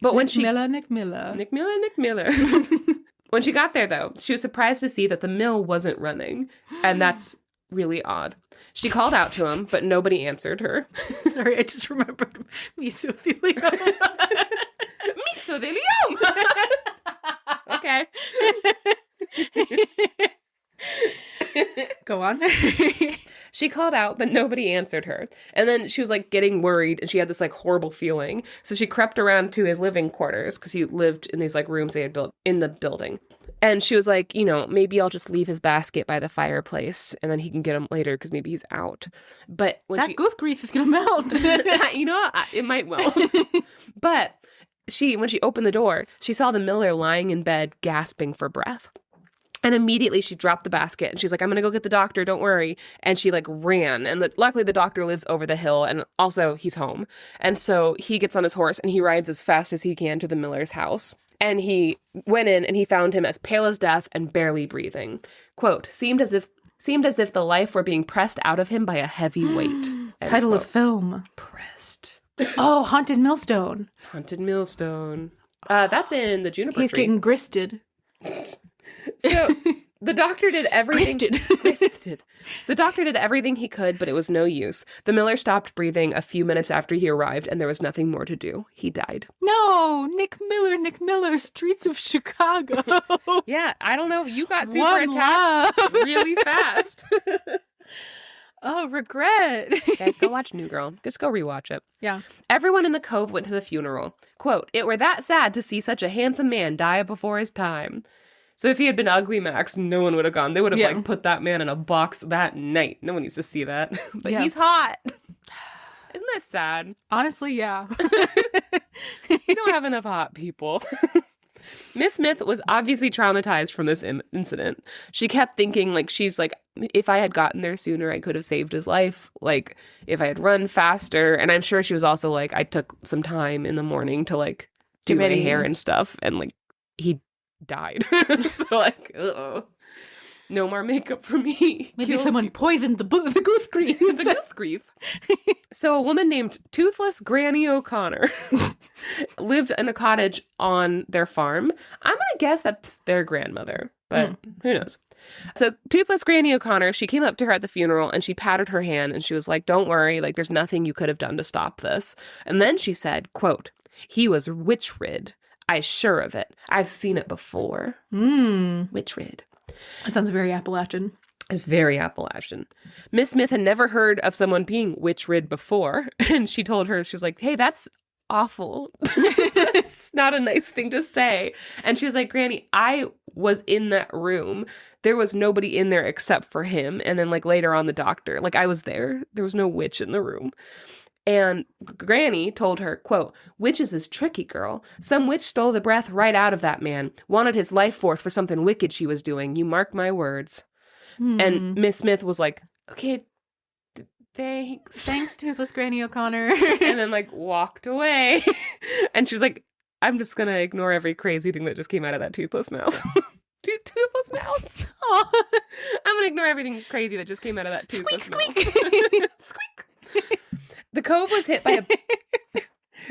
But when Nick Miller. When she got there, though, she was surprised to see that the mill wasn't running, and that's really odd. She called out to him, but nobody answered her. Sorry, I just remembered mesothelioma. Mesothelioma! Okay. Go on. She called out, but nobody answered her. And then she was, like, getting worried, and she had this, like, horrible feeling. So she crept around to his living quarters, because he lived in these, like, rooms they had built in the building. And she was like, you know, maybe I'll just leave his basket by the fireplace and then he can get him later because maybe he's out. But when That goof grief is going to melt. you know, it might well. But when she opened the door, she saw the miller lying in bed, gasping for breath. And immediately she dropped the basket and she's like, I'm going to go get the doctor. Don't worry. And she like ran. And luckily the doctor lives over the hill and also he's home. And so he gets on his horse and he rides as fast as he can to the miller's house. And he went in and he found him as pale as death and barely breathing. Quote, seemed as if the life were being pressed out of him by a heavy weight. Title of film. Pressed. Oh, Haunted Millstone. Haunted Millstone. That's in the Juniper He's Tree. getting gristed. So the doctor did everything. Gristed. The doctor did everything he could, but it was no use. The miller stopped breathing a few minutes after he arrived, and there was nothing more to do. He died. No, Nick Miller, Streets of Chicago. Yeah, I don't know. You got super One attached love. really fast. Oh, regret. Guys, go watch New Girl. Just go rewatch it. Yeah. Everyone in the cove went to the funeral. Quote, it were that sad to see such a handsome man die before his time. So if he had been ugly, Max, no one would have gone. They would have like put that man in a box that night. No one needs to see that. But he's hot. Isn't that sad? Honestly, yeah. We don't have enough hot people. Miss Smith was obviously traumatized from this incident. She kept thinking, like, she's like, if I had gotten there sooner, I could have saved his life. Like, if I had run faster. And I'm sure she was also like, I took some time in the morning to like do my hair and stuff. And like, he died. So like, no more makeup for me. Maybe someone poisoned the goof grief. The goof grief. So a woman named Toothless Granny O'Connor lived in a cottage on their farm. I'm going to guess that's their grandmother, but who knows? So Toothless Granny O'Connor, she came up to her at the funeral and she patted her hand and she was like, don't worry, like there's nothing you could have done to stop this. And then she said, quote, he was witch rid. I'm sure of it. I've seen it before. Witch rid. That sounds very Appalachian. It's very Appalachian. Miss Smith had never heard of someone being witch rid before. And she told her, she was like, hey, that's awful. It's not a nice thing to say. And she was like, Granny, I was in that room. There was nobody in there except for him. And then like later on the doctor, like I was there. There was no witch in the room. And Granny told her, quote, witches is tricky, girl. Some witch stole the breath right out of that man, wanted his life force for something wicked she was doing. You mark my words. And Miss Smith was like, okay, thanks. Thanks, Toothless Granny O'Connor. And then like walked away. And she was like, I'm just going to ignore every crazy thing that just came out of that toothless mouse. Toothless mouse. I'm going to ignore everything crazy that just came out of that toothless mouse. Squeak. The cove was hit by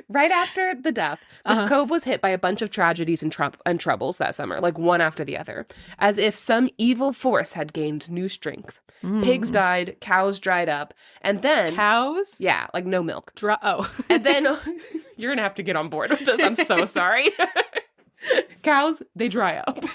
right after the death, the cove was hit by a bunch of tragedies and troubles that summer, like one after the other, as if some evil force had gained new strength. Pigs died, cows dried up, and then... Cows? Yeah, like no milk. And then, you're going to have to get on board with this, I'm so sorry. Cows, they dry up.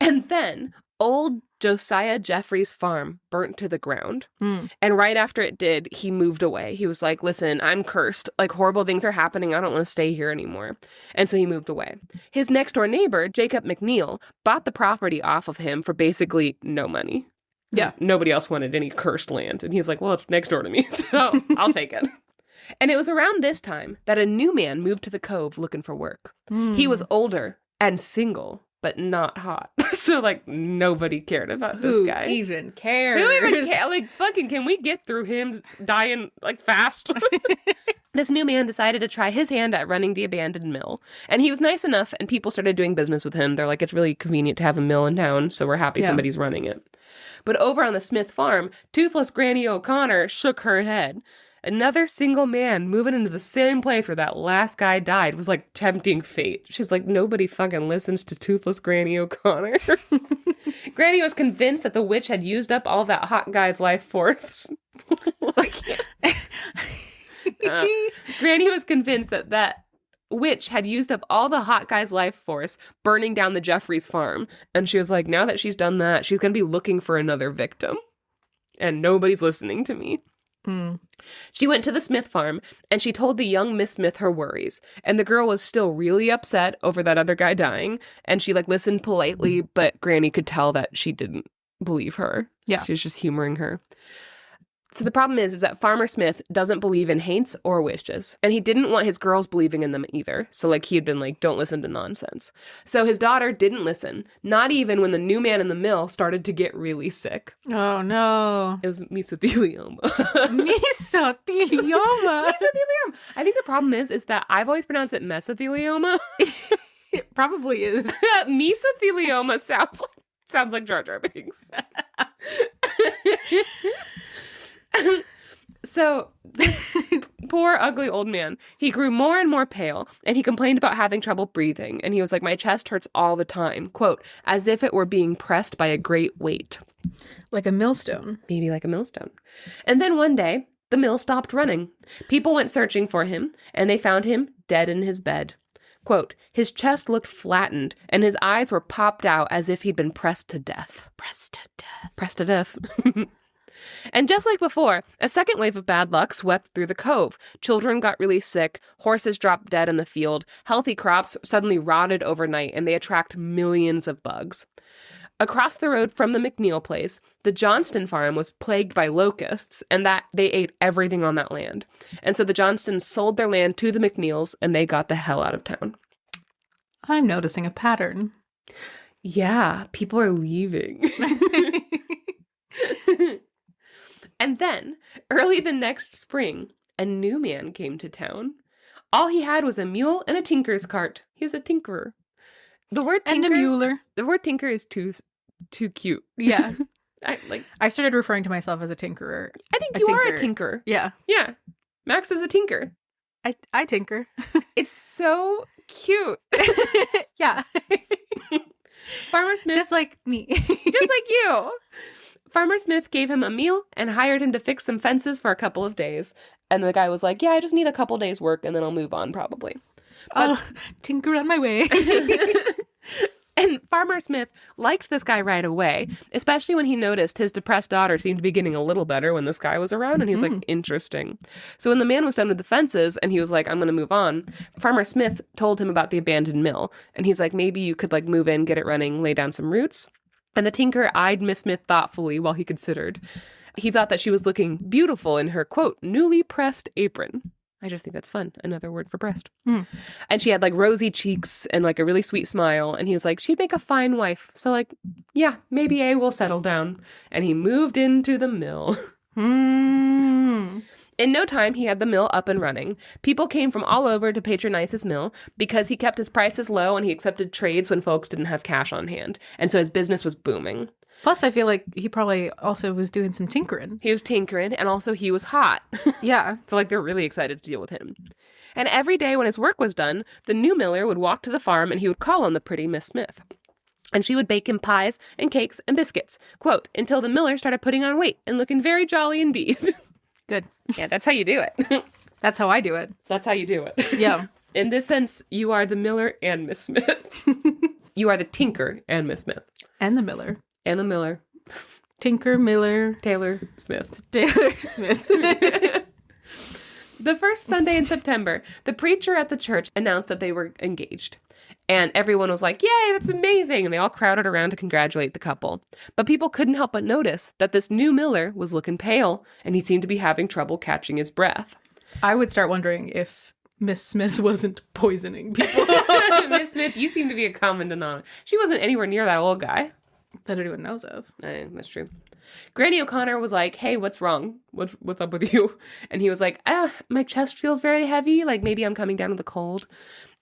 And then... old Josiah Jeffrey's farm burnt to the ground. And right after it did, he moved away. He was like, listen, I'm cursed. Like, horrible things are happening. I don't want to stay here anymore. And so he moved away. His next door neighbor, Jacob McNeil, bought the property off of him for basically no money. Yeah. Nobody else wanted any cursed land. And he's like, well, it's next door to me, so I'll take it. And it was around this time that a new man moved to the cove looking for work. He was older and single, but not hot. So, like, nobody cared about this guy. Who even cares? Who even cares? Like, fucking, can we get through him dying, like, fast? This new man decided to try his hand at running the abandoned mill. And he was nice enough, and people started doing business with him. They're like, it's really convenient to have a mill in town, so we're happy somebody's running it. But over on the Smith farm, Toothless Granny O'Connor shook her head. Another single man moving into the same place where that last guy died was like tempting fate. She's like, nobody fucking listens to Toothless Granny O'Connor. Granny was convinced that the witch had used up all that hot guy's life force. Granny was convinced that that witch had used up all the hot guy's life force, burning down the Jeffries farm. And she was like, now that she's done that, she's going to be looking for another victim. And nobody's listening to me. She went to the Smith farm, and she told the young Miss Smith her worries. And the girl was still really upset over that other guy dying. And she, like, listened politely, but Granny could tell that she didn't believe her. Yeah. She was just humoring her. So the problem is that Farmer Smith doesn't believe in haints or wishes. And he didn't want his girls believing in them either. So, like, he had been like, don't listen to nonsense. So his daughter didn't listen, not even when the new man in the mill started to get really sick. Oh, no. It was mesothelioma. Mesothelioma. Mesothelioma. I think the problem is that I've always pronounced it mesothelioma. It probably is. Mesothelioma sounds like Jar Jar Binks. So this poor, ugly old man, he grew more and more pale, and he complained about having trouble breathing. And he was like, my chest hurts all the time, quote, as if it were being pressed by a great weight. Like a millstone. Maybe like a millstone. And then one day, the mill stopped running. People went searching for him, and they found him dead in his bed. Quote, his chest looked flattened, and his eyes were popped out as if he'd been pressed to death. Pressed to death. Pressed to death. And just like before, a second wave of bad luck swept through the cove. Children got really sick, horses dropped dead in the field, healthy crops suddenly rotted overnight, and they attract millions of bugs. Across the road from the McNeil place, the Johnston farm was plagued by locusts, and that they ate everything on that land. And so the Johnstons sold their land to the McNeils, and they got the hell out of town. I'm noticing a pattern. Yeah, people are leaving. And then, early the next spring, a new man came to town. All he had was a mule and a tinker's cart. He was a tinkerer. The word tinker, And a muler. The word tinker is too cute. Yeah. I started referring to myself as a tinkerer. I think you are a tinker. Yeah. Yeah. Max is a tinker. I tinker. It's so cute. Yeah. Farmer Smith. Just like me. Just like you. Farmer Smith gave him a meal and hired him to fix some fences for a couple of days. And the guy was like, yeah, I just need a couple days work and then I'll move on probably. I'll tinker on my way. And Farmer Smith liked this guy right away, especially when he noticed his depressed daughter seemed to be getting a little better when this guy was around. And he's like, interesting. So when the man was done with the fences and he was like, I'm going to move on, Farmer Smith told him about the abandoned mill. And he's like, maybe you could like move in, get it running, lay down some roots. And the tinker eyed Miss Smith thoughtfully while he considered. He thought that she was looking beautiful in her, quote, newly pressed apron. I just think that's fun. Another word for breast. And she had like rosy cheeks and like a really sweet smile. And he was like, she'd make a fine wife. So like, yeah, maybe I will settle down. And he moved into the mill. In no time, he had the mill up and running. People came from all over to patronize his mill because he kept his prices low and he accepted trades when folks didn't have cash on hand. And so his business was booming. Plus, I feel like he probably also was doing some tinkering. He was tinkering, and also he was hot. Yeah. So, like, they're really excited to deal with him. And every day when his work was done, the new miller would walk to the farm and he would call on the pretty Miss Smith. And she would bake him pies and cakes and biscuits, quote, until the miller started putting on weight and looking very jolly indeed. Good. Yeah, that's how you do it. That's how I do it. That's how you do it. Yeah. In this sense, you are the miller and Miss Smith. You are the tinker and Miss Smith. And the miller. And the miller. Tinker, Miller. Taylor Smith. Taylor Smith. The first Sunday in September, the preacher at the church announced that they were engaged. And everyone was like, yay, that's amazing. And they all crowded around to congratulate the couple. But people couldn't help but notice that this new miller was looking pale and he seemed to be having trouble catching his breath. I would start wondering if Miss Smith wasn't poisoning people. Miss Smith, you seem to be a common denominator. She wasn't anywhere near that old guy. That anyone knows of. That's true. Granny O'Connor was like, hey, what's wrong? What's up with you? And he was like, my chest feels very heavy. Like maybe I'm coming down with a cold.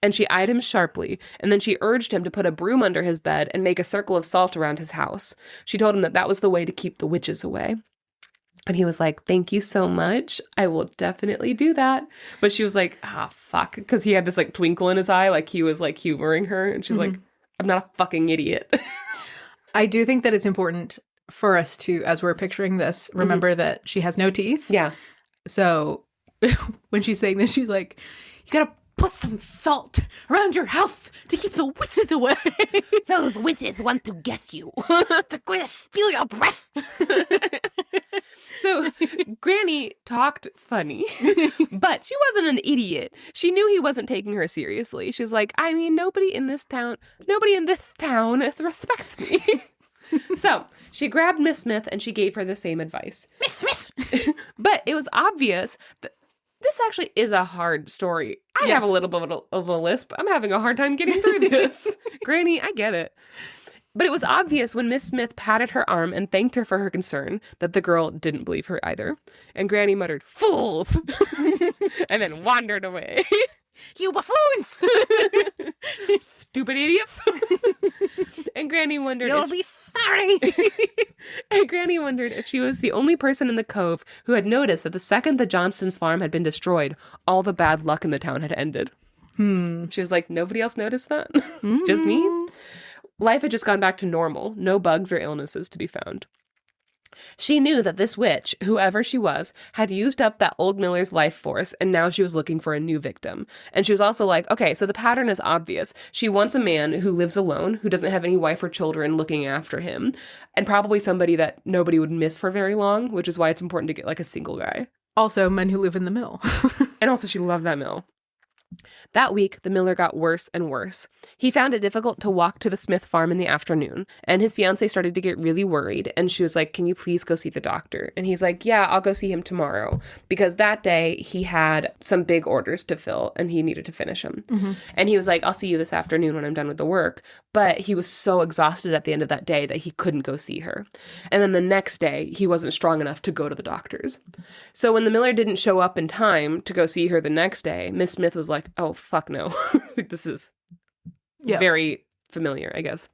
And she eyed him sharply. And then she urged him to put a broom under his bed and make a circle of salt around his house. She told him that that was the way to keep the witches away. And he was like, thank you so much. I will definitely do that. But she was like, fuck. Because he had this like twinkle in his eye. Like he was like humoring her. And she's like, I'm not a fucking idiot. I do think that it's important for us to, as we're picturing this, remember that she has no teeth. Yeah. So when she's saying this, she's like, you gotta put some salt around your house to keep the witches away. Those witches want to get you. They're going to steal your breath. So Granny talked funny, but she wasn't an idiot. She knew he wasn't taking her seriously. She's like, I mean, nobody in this town respects me. So she grabbed Miss Smith and she gave her the same advice. Miss Smith! But it was obvious that this actually is a hard story. I have a little bit of a lisp. I'm having a hard time getting through this. Granny, I get it. But it was obvious when Miss Smith patted her arm and thanked her for her concern that the girl didn't believe her either. And Granny muttered, "Fools!" and then wandered away. You buffoons! Stupid idiots. And Granny wondered You'll be sorry! And Granny wondered if she was the only person in the cove who had noticed that the second the Johnston's farm had been destroyed, all the bad luck in the town had ended. She was like, nobody else noticed that? Just me? Life had just gone back to normal. No bugs or illnesses to be found. She knew that this witch, whoever she was, had used up that old miller's life force, and now she was looking for a new victim. And she was also like, okay, so the pattern is obvious. She wants a man who lives alone, who doesn't have any wife or children looking after him, and probably somebody that nobody would miss for very long, which is why it's important to get like a single guy. Also, men who live in the mill. And also she loved that mill. That week, the miller got worse and worse. He found it difficult to walk to the Smith farm in the afternoon, and his fiancée started to get really worried, and she was like, can you please go see the doctor? And he's like, yeah, I'll go see him tomorrow, because that day he had some big orders to fill, and he needed to finish them. And he was like, I'll see you this afternoon when I'm done with the work, but he was so exhausted at the end of that day that he couldn't go see her. And then the next day, he wasn't strong enough to go to the doctor's. So when the miller didn't show up in time to go see her the next day, Miss Smith was like, oh, fuck no. Like, this is very familiar, I guess.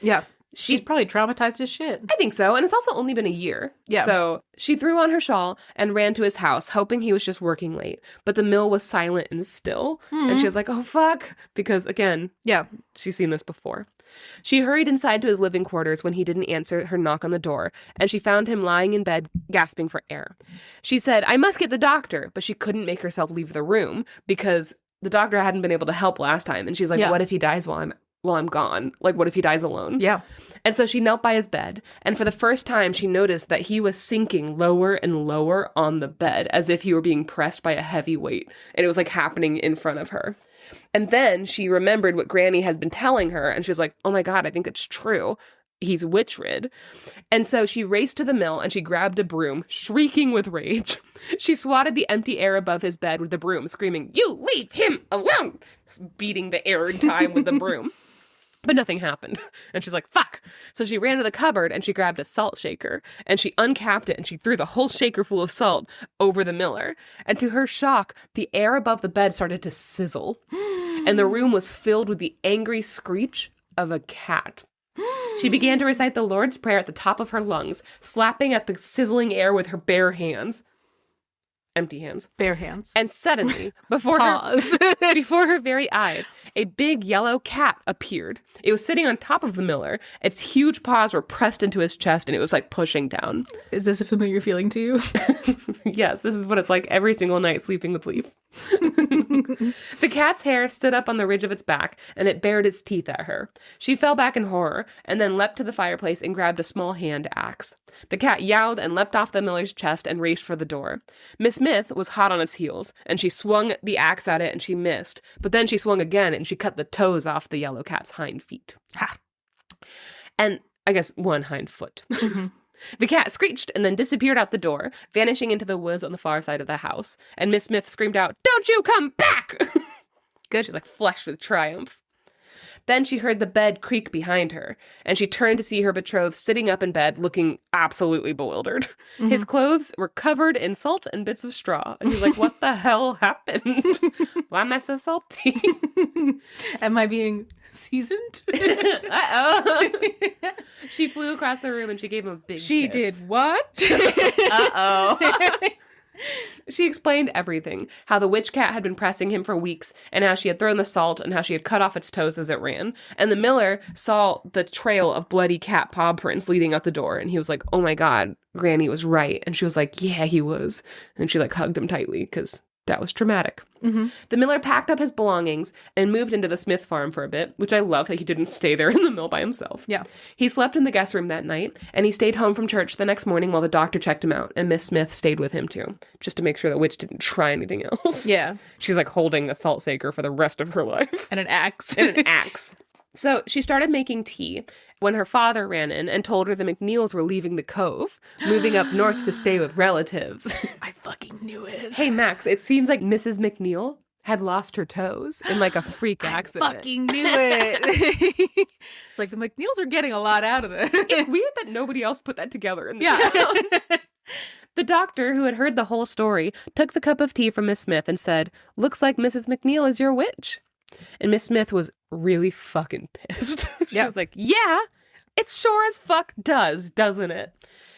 Yeah. She's probably traumatized as shit. I think so. And it's also only been a year. Yeah. So she threw on her shawl and ran to his house, hoping he was just working late. But the mill was silent and still. And she was like, oh, fuck. Because, again, she's seen this before. She hurried inside to his living quarters when he didn't answer her knock on the door, and she found him lying in bed, gasping for air. She said, I must get the doctor, but she couldn't make herself leave the room because the doctor hadn't been able to help last time. And she's like, what if he dies while I'm gone? Like, what if he dies alone? Yeah. And so she knelt by his bed, and for the first time, she noticed that he was sinking lower and lower on the bed, as if he were being pressed by a heavy weight, and it was like happening in front of her. And then she remembered what Granny had been telling her, and she was like, oh my God, I think it's true. He's witch-rid. And so she raced to the mill and she grabbed a broom, shrieking with rage. She swatted the empty air above his bed with the broom, screaming, you leave him alone, beating the air in time with the broom. But nothing happened. And she's like, fuck. So she ran to the cupboard and she grabbed a salt shaker and she uncapped it and she threw the whole shaker full of salt over the miller. And to her shock, the air above the bed started to sizzle. And the room was filled with the angry screech of a cat. She began to recite the Lord's Prayer at the top of her lungs, slapping at the sizzling air with her bare hands. Empty hands. Bare hands. And suddenly, before her very eyes, a big yellow cat appeared. It was sitting on top of the miller. Its huge paws were pressed into his chest, and it was like pushing down. Is this a familiar feeling to you? Yes, this is what it's like every single night sleeping with Leaf. The cat's hair stood up on the ridge of its back, and it bared its teeth at her. She fell back in horror, and then leapt to the fireplace and grabbed a small hand axe. The cat yowled and leapt off the miller's chest and raced for the door. Miss Smith was hot on its heels, and she swung the axe at it and she missed. But then she swung again and she cut the toes off the yellow cat's hind feet. Ha! And I guess one hind foot. The cat screeched and then disappeared out the door, vanishing into the woods on the far side of the house. And Miss Smith screamed out, don't you come back! Good. She's like flushed with triumph. Then she heard the bed creak behind her, and she turned to see her betrothed sitting up in bed, looking absolutely bewildered. His clothes were covered in salt and bits of straw, and he's like, what the hell happened? Why am I so salty? Am I being seasoned? Uh-oh. She flew across the room, and she gave him a big She kiss. did what? Uh-oh. She explained everything, how the witch cat had been pressing him for weeks, and how she had thrown the salt, and how she had cut off its toes as it ran. And the miller saw the trail of bloody cat paw prints leading out the door, and he was like, oh my God, Granny was right. And she was like, yeah, he was. And she like hugged him tightly, because That was traumatic. Mm-hmm. The miller packed up his belongings and moved into the Smith farm for a bit, which I love that he didn't stay there in the mill by himself. Yeah. He slept in the guest room that night, and he stayed home from church the next morning while the doctor checked him out, and Miss Smith stayed with him too, just to make sure the witch didn't try anything else. Yeah. She's like holding a salt shaker for the rest of her life. And an axe. And an axe. So she started making tea when her father ran in and told her the McNeils were leaving the cove, moving up north to stay with relatives. I fucking knew it. Hey, Max, it seems like Mrs. McNeil had lost her toes in like a freak accident. I fucking knew it. It's like the McNeils are getting a lot out of this. It's weird that nobody else put that together in the Yeah. town. The doctor, who had heard the whole story, took the cup of tea from Miss Smith and said, "Looks like Mrs. McNeil is your witch." And Miss Smith was really fucking pissed. She was like, "Yeah, it sure as fuck does, doesn't it?"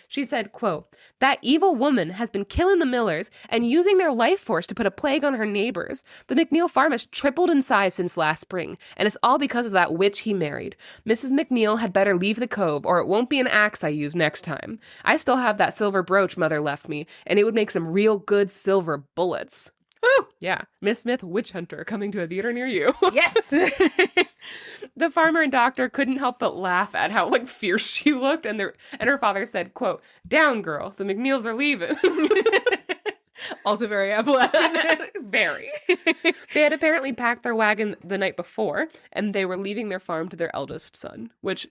She said, quote, "That evil woman has been killing the Millers and using their life force to put a plague on her neighbors. The McNeil farm has tripled in size since last spring, and it's all because of that witch he married. Mrs. McNeil had better leave the cove, or it won't be an axe I use next time. I still have that silver brooch Mother left me, and it would make some real good silver bullets." Woo! Yeah, Miss Smith, witch hunter, coming to a theater near you. Yes. The farmer and doctor couldn't help but laugh at how like fierce she looked, and her father said, quote, "Down, girl, the McNeils are leaving." Also very Appalachian. Very. They had apparently packed their wagon the night before, and they were leaving their farm to their eldest son, which,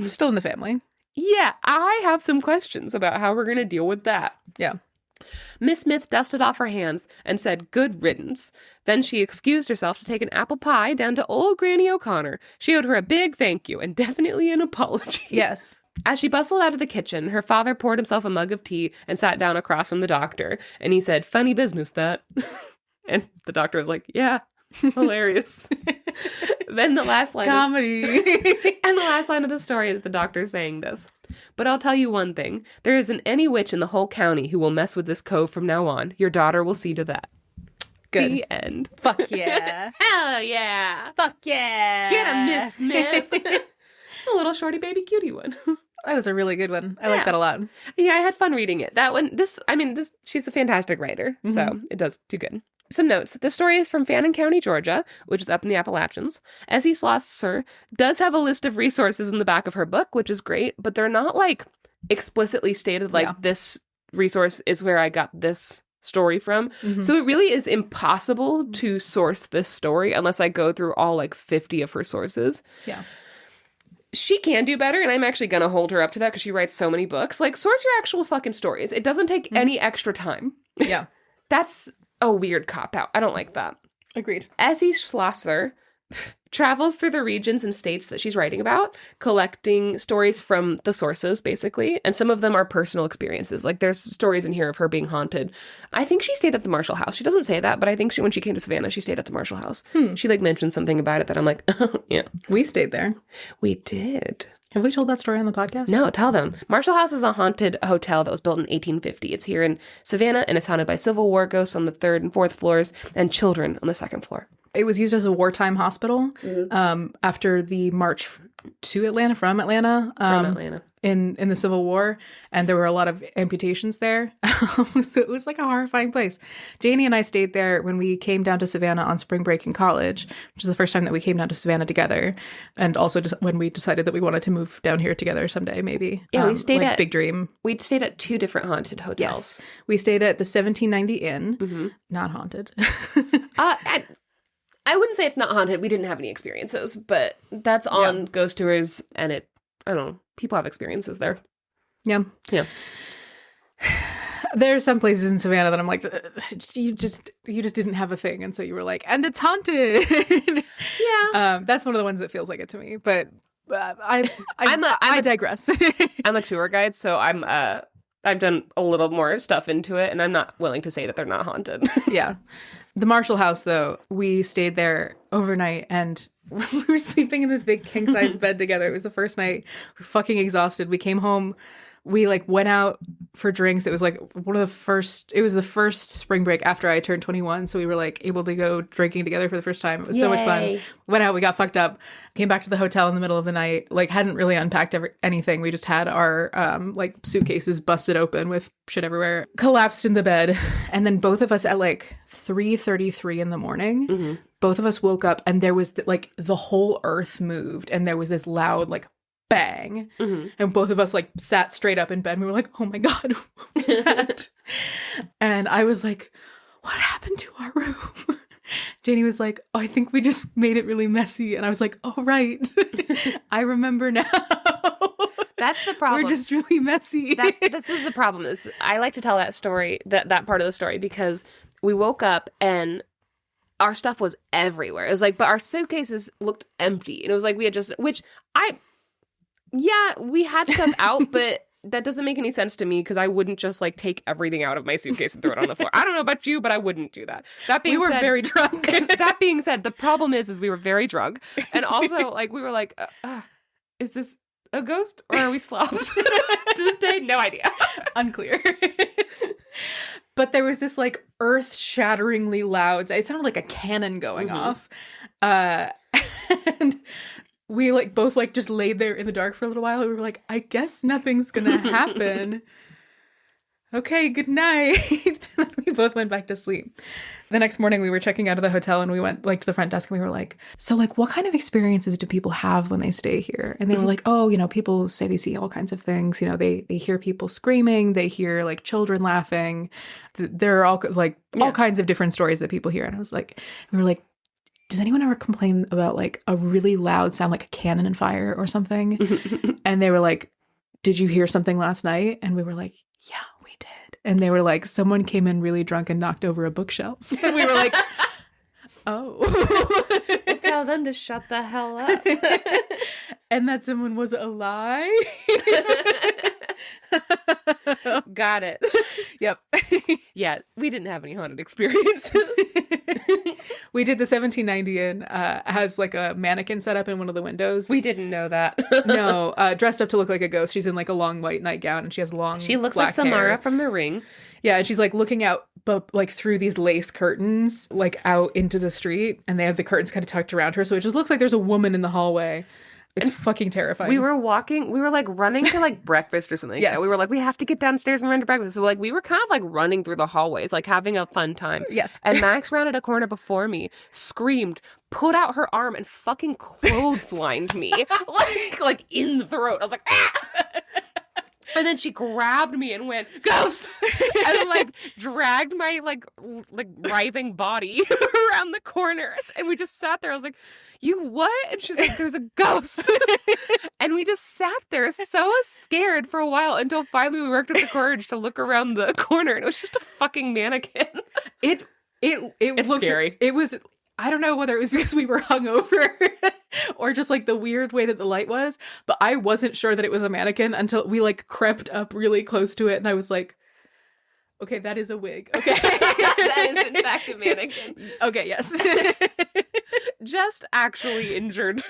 Still in the family. yeah, I have some questions about how we're going to deal with that. Yeah. Miss Smith dusted off her hands and said, "Good riddance." Then she excused herself to take an apple pie down to old Granny O'Connor. She owed her a big thank you and definitely an apology. Yes. As she bustled out of the kitchen, her father poured himself a mug of tea and sat down across from the doctor, and he said, "Funny business, that." And the doctor was like, "Yeah, hilarious." Then the last line Comedy. and the last line of the story is the doctor saying this. "But I'll tell you one thing. There isn't any witch in the whole county who will mess with this cove from now on. Your daughter will see to that." Good. The end. Fuck yeah. Hell yeah. Fuck yeah. Get him, Miss Smith. A little shorty baby cutie one. That was a really good one. I like that a lot. Yeah, I had fun reading it. That one, she's a fantastic writer, so it does do good. Some notes. This story is from Fannin County, Georgia, which is up in the Appalachians. S.E. Schlosser does have a list of resources in the back of her book, which is great, but they're not, like, explicitly stated, like, this resource is where I got this story from. So it really is impossible to source this story unless I go through all, like, 50 of her sources. Yeah. She can do better, and I'm actually going to hold her up to that because she writes so many books. Like, source your actual fucking stories. It doesn't take any extra time. Yeah. That's a weird cop-out. I don't like that. Agreed. S.E. Schlosser travels through the regions and states that she's writing about, collecting stories from the sources, basically. And some of them are personal experiences. Like, there's stories in here of her being haunted. I think she stayed at the Marshall House. She doesn't say that, but I think when she came to Savannah, she stayed at the Marshall House. She, like, mentioned something about it that I'm like, oh, yeah. We stayed there. We did. Have we told that story on the podcast? No, tell them. Marshall House is a haunted hotel that was built in 1850. It's here in Savannah, and it's haunted by Civil War ghosts on the 3rd and 4th floors and children on the 2nd floor. It was used as a wartime hospital after the march to Atlanta, from Atlanta. In the Civil War, and there were a lot of amputations there. So it was like a horrifying place. Janey and I stayed there when we came down to Savannah on spring break in college, which is the first time that we came down to Savannah together, and also just when we decided that we wanted to move down here together someday, maybe. Yeah, we stayed at Big Dream. We stayed at 2 different haunted hotels. Yes, we stayed at the 1790 Inn, not haunted. I wouldn't say it's not haunted. We didn't have any experiences, but that's on Ghost Tours, and I don't know. People have experiences there. Yeah. Yeah. There's some places in Savannah that I'm like, you just didn't have a thing, and so you were like, and it's haunted. Yeah. That's one of the ones that feels like it to me. But I digress. I'm a tour guide, so I've done a little more stuff into it, and I'm not willing to say that they're not haunted. Yeah. The Marshall House, though, we stayed there overnight, and we were sleeping in this big king-size bed together. It was the first night. We were fucking exhausted. We came home we like went out for drinks. It was like it was the first spring break after I turned 21. So we were like able to go drinking together for the first time. It was so much fun. Went out, we got fucked up, came back to the hotel in the middle of the night, like hadn't really unpacked anything. We just had our like suitcases busted open with shit everywhere, collapsed in the bed. And then both of us at like 3:33 in the morning, both of us woke up and there was like the whole earth moved and there was this loud like bang. And both of us like sat straight up in bed and we were like, oh my God, what was that? And I was like, what happened to our room? Janey was like, oh, I think we just made it really messy. And I was like, oh, right. I remember now. That's the problem. We're just really messy. This is the problem. I like to tell that story, that part of the story, because we woke up and our stuff was everywhere. It was like, but our suitcases looked empty. And it was like we had just, we had stuff out, but that doesn't make any sense to me because I wouldn't just like take everything out of my suitcase and throw it on the floor. I don't know about you, but I wouldn't do that. That being said, we were very drunk. That being said, the problem is we were very drunk. And also like we were like, is this a ghost or are we slobs? To this day, no idea. Unclear. But there was this like earth-shatteringly loud, it sounded like a cannon going off. And we like both like just laid there in the dark for a little while. We were like, I guess nothing's gonna happen. Okay, good night. We both went back to sleep. The next morning we were checking out of the hotel and we went like to the front desk and we were like, so like what kind of experiences do people have when they stay here? And they were like, oh, you know, people say they see all kinds of things. You know, they hear people screaming, they hear like children laughing. There are all kinds of different stories that people hear. And I was like, we were like, does anyone ever complain about like a really loud sound like a cannon and fire or something? And they were like, did you hear something last night? And we were like, yeah, we did. And they were like, someone came in really drunk and knocked over a bookshelf. And we were like, oh. We'll tell them to shut the hell up. And that someone was alive. Got it. Yep. Yeah, we didn't have any haunted experiences. We did the 1790 Inn, has like a mannequin set up in one of the windows. We didn't know that. No, dressed up to look like a ghost. She's in like a long white nightgown and she has long She looks black like Samara hair. from The Ring. Yeah, and she's like looking out, but like through these lace curtains, like out into the street, and they have the curtains kind of tucked around her, so it just looks like there's a woman in the hallway. It's fucking terrifying. We were like running to like breakfast or something. Yes. We were like, we have to get downstairs and run to breakfast. So like we were kind of like running through the hallways, like having a fun time. Yes. And Max rounded a corner before me, screamed, put out her arm and fucking clotheslined me. like in the throat. I was like, ah! And then she grabbed me and went, ghost! And then like dragged my like writhing body around the corners. And we just sat there. I was like, you what? And she's like, there's a ghost. And we just sat there so scared for a while until finally we worked up the courage to look around the corner and it was just a fucking mannequin. It's looked scary. It was, I don't know whether it was because we were hungover or just like the weird way that the light was, but I wasn't sure that it was a mannequin until we like crept up really close to it and I was like, okay, that is a wig. Okay. That is in fact a mannequin. Okay, yes. Just actually injured.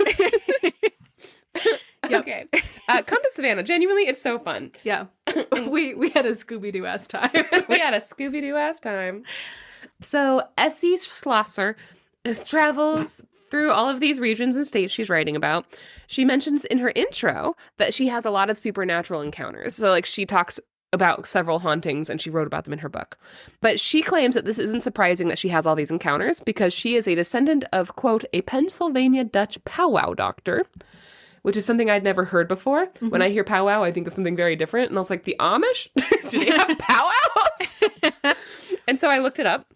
Yep. Okay. Come to Savannah. Genuinely, it's so fun. Yeah. We had a Scooby-Doo ass time. We had a Scooby-Doo ass time. So Essie Schlosser travels through all of these regions and states she's writing about. She mentions in her intro that she has a lot of supernatural encounters. So like she talks about several hauntings and she wrote about them in her book. But she claims that this isn't surprising that she has all these encounters because she is a descendant of, quote, a Pennsylvania Dutch powwow doctor, which is something I'd never heard before. Mm-hmm. When I hear powwow, I think of something very different. And I was like, the Amish? Do they have powwows? And so I looked it up.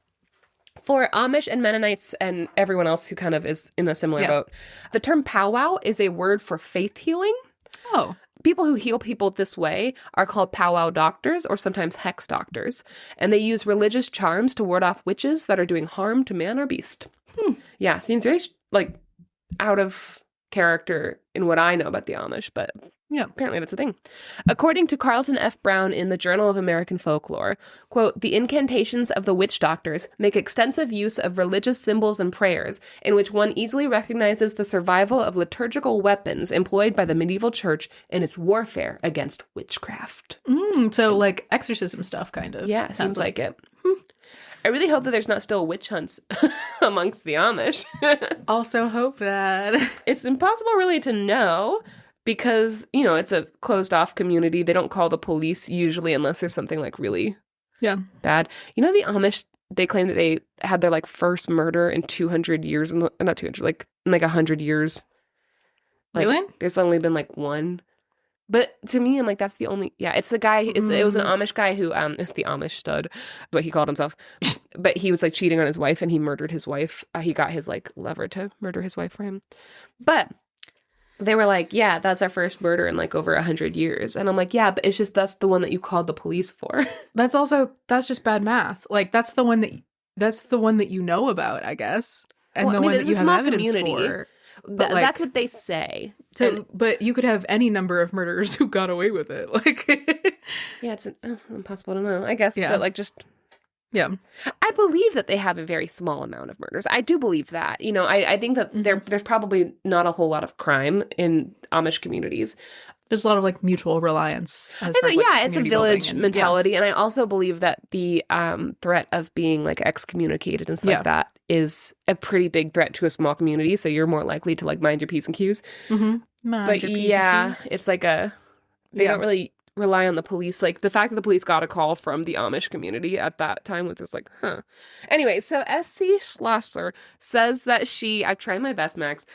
For Amish and Mennonites and everyone else who kind of is in a similar boat, the term powwow is a word for faith healing. Oh. People who heal people this way are called powwow doctors or sometimes hex doctors. And they use religious charms to ward off witches that are doing harm to man or beast. Yeah, seems very, like, out of character in what I know about the Amish, but Yeah. Apparently that's a thing. According to Carlton F. Brown in the Journal of American Folklore, quote, the incantations of the witch doctors make extensive use of religious symbols and prayers in which one easily recognizes the survival of liturgical weapons employed by the medieval church in its warfare against witchcraft. So like exorcism stuff, kind of. Yeah, seems like it. I really hope that there's not still witch hunts amongst the Amish. Also hope that. It's impossible really to know because, you know, it's a closed off community. They don't call the police usually unless there's something like really bad. You know, the Amish, they claim that they had their like first murder in 200 years, not 200, like in like 100 years. Like, Really? there's only been like one. But to me, I'm like, that's the only, it's the guy, it was an Amish guy who, it's the Amish stud, what he called himself. But he was like cheating on his wife and he murdered his wife. He got his like lover to murder his wife for him. But they were like, yeah, that's our first murder in like over 100 years. And I'm like, yeah, but it's just, that's the one that you called the police for. That's just bad math. Like that's the one that you know about, I guess. And the one that you have evidence for. But that's what they say. So, but you could have any number of murderers who got away with it. Like, yeah, it's impossible to know, I guess. Yeah. But like just... Yeah. I believe that they have a very small amount of murders. I do believe that. You know, I think that there's probably not a whole lot of crime in Amish communities. There's a lot of like mutual reliance. As far as, like, It's a village mentality. And I also believe that the threat of being like excommunicated and stuff like that is a pretty big threat to a small community. So you're more likely to like mind your P's and Q's. But it's like they don't really rely on the police. Like the fact that the police got a call from the Amish community at that time was just like, huh. Anyway, so S.C. Schlosser says that I've tried my best, Max.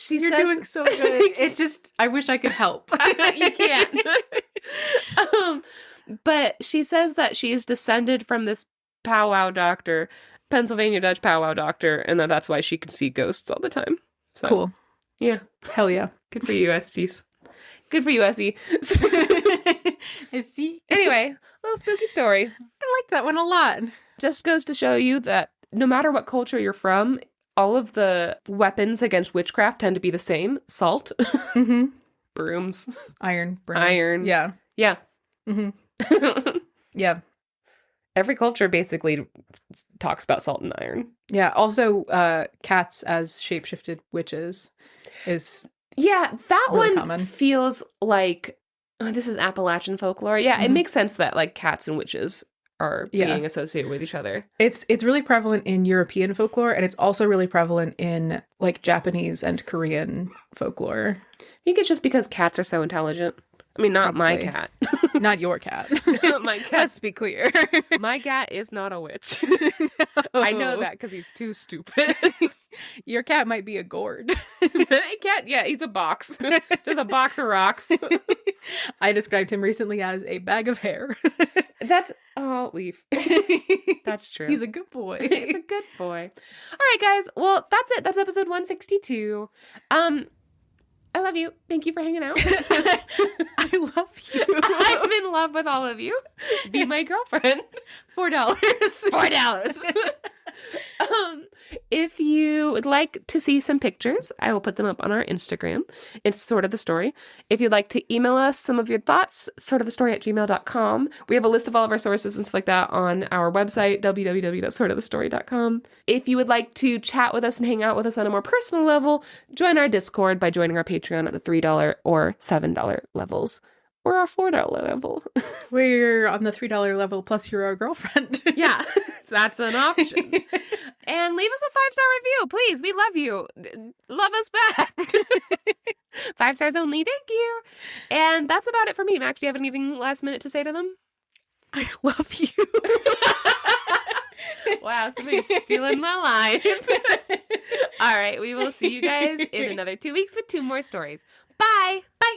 You're doing so good. It's just, I wish I could help. You can't. But she says that she is descended from this powwow doctor, Pennsylvania Dutch powwow doctor, and that's why she can see ghosts all the time. So, cool. Yeah. Hell yeah. Good for you, STs. Good for you, Essie. Anyway, little spooky story. I like that one a lot. Just goes to show you that no matter what culture you're from, all of the weapons against witchcraft tend to be the same. Salt. Brooms. Iron. Yeah. Yeah. Yeah. Every culture basically talks about salt and iron. Yeah. Also, cats as shapeshifted witches is... Yeah, that really one common. feels like, this is Appalachian folklore. Yeah, it makes sense that like cats and witches are being associated with each other. It's really prevalent in European folklore, and it's also really prevalent in like Japanese and Korean folklore. I think it's just because cats are so intelligent. I mean, not my cat. Not your cat. Not my cat. Let's be clear. My cat is not a witch. I know that because he's too stupid. Your cat might be a gourd. My cat, yeah, he's a box. Just a box of rocks. I described him recently as a bag of hair. Leaf. That's true. He's a good boy. He's a good boy. All right, guys. Well, that's it. That's episode 162. I love you. Thank you for hanging out. I love you. I'm in love with all of you. Be my girlfriend. $4. $4. If you would like to see some pictures, I will put them up on our Instagram. It's Sort of the Story. If you'd like to email us some of your thoughts, sortofthestory@gmail.com. We have a list of all of our sources and stuff like that on our website, www.sortofthestory.com. If you would like to chat with us and hang out with us on a more personal level, join our Discord by joining our Patreon at the $3 or $7 levels. Or our $4 level. We're on the $3 level, plus you're our girlfriend. Yeah, that's an option. And leave us a 5-star review, please. We love you. Love us back. 5 stars only, thank you. And that's about it for me. Max, do you have anything last minute to say to them? I love you. Wow, somebody's stealing my lines. All right, we will see you guys in another 2 weeks with 2 more stories. Bye. Bye.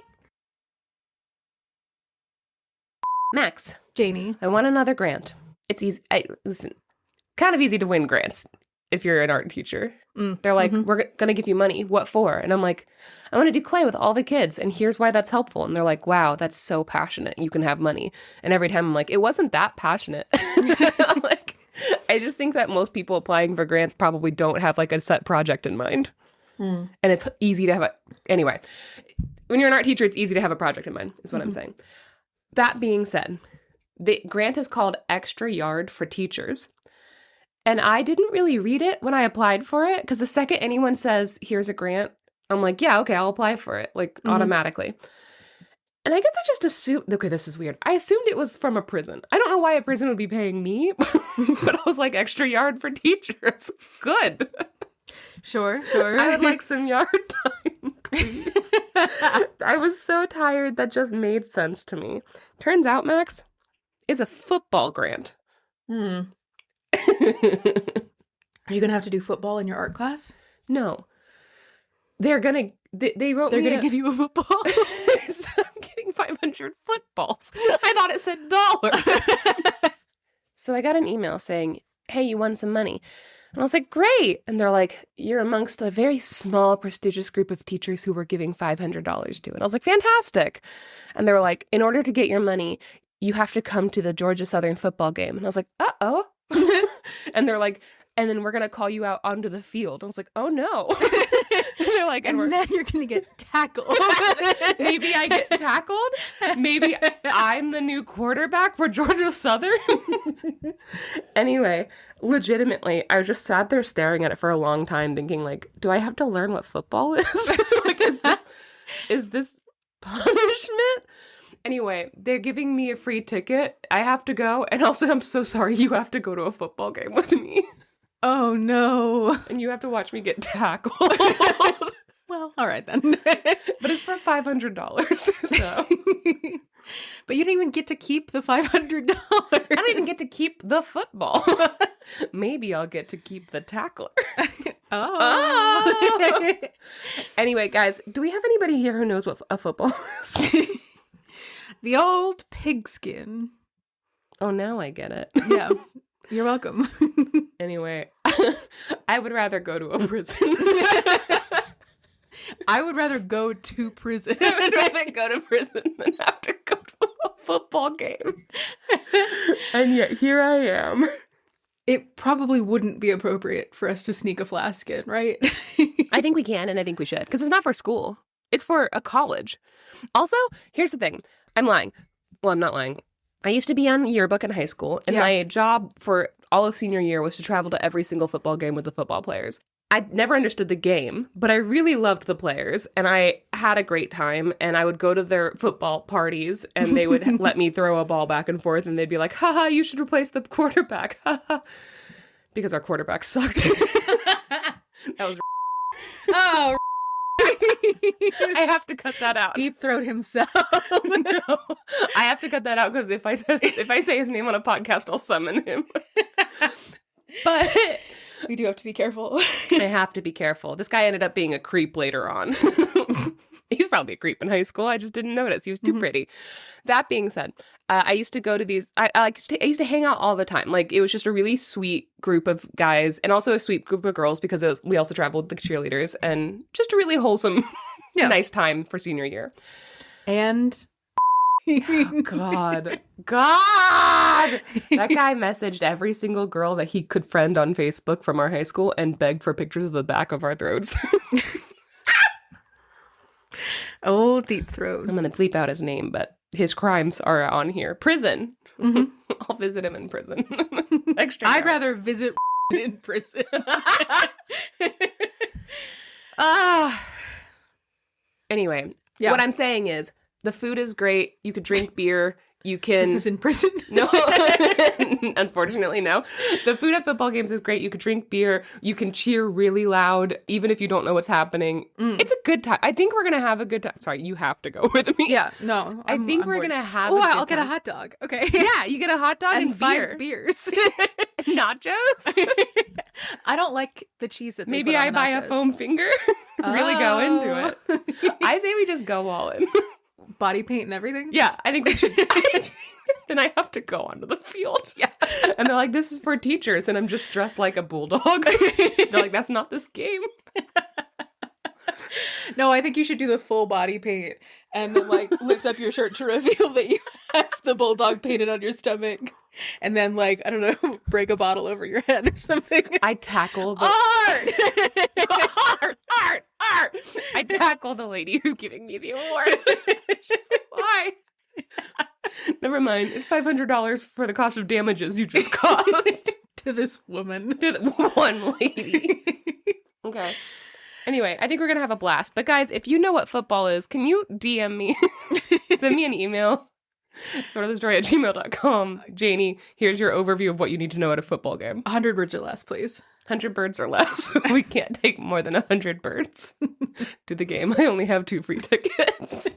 Max. Janey. I want another grant. It's easy. Listen, kind of easy to win grants if you're an art teacher. They're like, we're going to give you money. What for? And I'm like, I want to do clay with all the kids. And here's why that's helpful. And they're like, wow, that's so passionate. You can have money. And every time I'm like, it wasn't that passionate. Like, I just think that most people applying for grants probably don't have like a set project in mind. And it's easy to have anyway. when you're an art teacher, it's easy to have a project in mind, is what I'm saying. That being said, the grant is called Extra Yard for Teachers. And I didn't really read it when I applied for it, because the second anyone says, here's a grant, I'm like, yeah, okay, I'll apply for it, like automatically. And I guess I just assumed, okay, this is weird. I assumed it was from a prison. I don't know why a prison would be paying me, but I was like, extra yard for teachers. Good. Sure. I would like some yard time, please. I was so tired, that just made sense to me. Turns out, Max, it's a football grant. Are you going to have to do football in your art class? No. They're going to, they wrote They're me going to give you a football? I'm getting 500 footballs. I thought it said dollars. So I got an email saying, hey, you won some money. And I was like, great. And they're like, you're amongst a very small, prestigious group of teachers who we're giving $500 to. And I was like, fantastic. And they were like, in order to get your money, you have to come to the Georgia Southern football game. And I was like, uh-oh. And they're like, and then we're going to call you out onto the field. I was like, oh, no. And they're like, and then you're going to get tackled. Maybe I get tackled. Maybe I'm the new quarterback for Georgia Southern. Anyway, legitimately, I just sat there staring at it for a long time thinking, like, do I have to learn what football is? Like, is this punishment? Anyway, they're giving me a free ticket. I have to go. And also, I'm so sorry, you have to go to a football game with me. Oh, no. And you have to watch me get tackled. Well, all right then. But it's for $500, so. But you don't even get to keep the $500. I don't even get to keep the football. Maybe I'll get to keep the tackler. Oh. Anyway, guys, do we have anybody here who knows what a football is? The old pigskin. Oh, now I get it. Yeah. You're welcome. Anyway, I would rather go to a prison. I would rather go to prison. I would rather go to prison than have to go to a football game. And yet here I am. It probably wouldn't be appropriate for us to sneak a flask in, right? I think we can, and I think we should, because it's not for school. It's for a college. Also, here's the thing. I'm lying. Well, I'm not lying. I used to be on yearbook in high school, and my job for all of senior year was to travel to every single football game with the football players. I never understood the game, but I really loved the players, and I had a great time, and I would go to their football parties, and they would let me throw a ball back and forth, and they'd be like, haha, you should replace the quarterback, haha, because our quarterback sucked. That was Oh, I have to cut that out. deep throat himself. No, I have to cut that out because if I say his name on a podcast, I'll summon him. But We do have to be careful. I have to be careful. This guy ended up being a creep later on. He was probably a creep in high school. I just didn't notice. He was too pretty. That being said, I used to go to these. I used to hang out all the time. Like, it was just a really sweet group of guys, and also a sweet group of girls, because we also traveled with the cheerleaders, and just a really wholesome, nice time for senior year. And Oh, God. That guy messaged every single girl that he could friend on Facebook from our high school and begged for pictures of the back of our throats. oh, deep throat. I'm going to bleep out his name, but his crimes are on here. Prison. I'll visit him in prison. Extra. I'd rather visit in prison. Anyway, what I'm saying is, the food is great. You could drink beer. You can... This is in prison? No. Unfortunately, no. The food at football games is great. You could drink beer. You can cheer really loud, even if you don't know what's happening. It's a good time. I think we're going to have a good time. Sorry, you have to go with me. Yeah, no. I think we're going to have a good I'll get time. a hot dog. Okay. Yeah, you get a hot dog and beer. 5 beers. Nachos? I don't like the cheese that they Maybe put on I buy a nachos. foam finger. Really go into it. I say we just go all in. Body paint and everything? Yeah, I think we should. Then I have to go onto the field. Yeah. And they're like, this is for teachers. And I'm just dressed like a bulldog. They're like, that's not this game. No, I think you should do the full body paint and then like lift up your shirt to reveal that you have the bulldog painted on your stomach. And then like, I don't know, break a bottle over your head or something. I tackle the... Art! Art! I tackle the lady who's giving me the award. She's like, why? Never mind. It's $500 for the cost of damages you just caused. To this woman. To the one lady. Okay. Anyway, I think we're going to have a blast. But guys, if you know what football is, can you DM me? Send me an email. sortofthestory@gmail.com. Janey, here's your overview of what you need to know at a football game. 100 birds or less, please. 100 birds or less. We can't take more than 100 birds to the game. I only have 2 free tickets.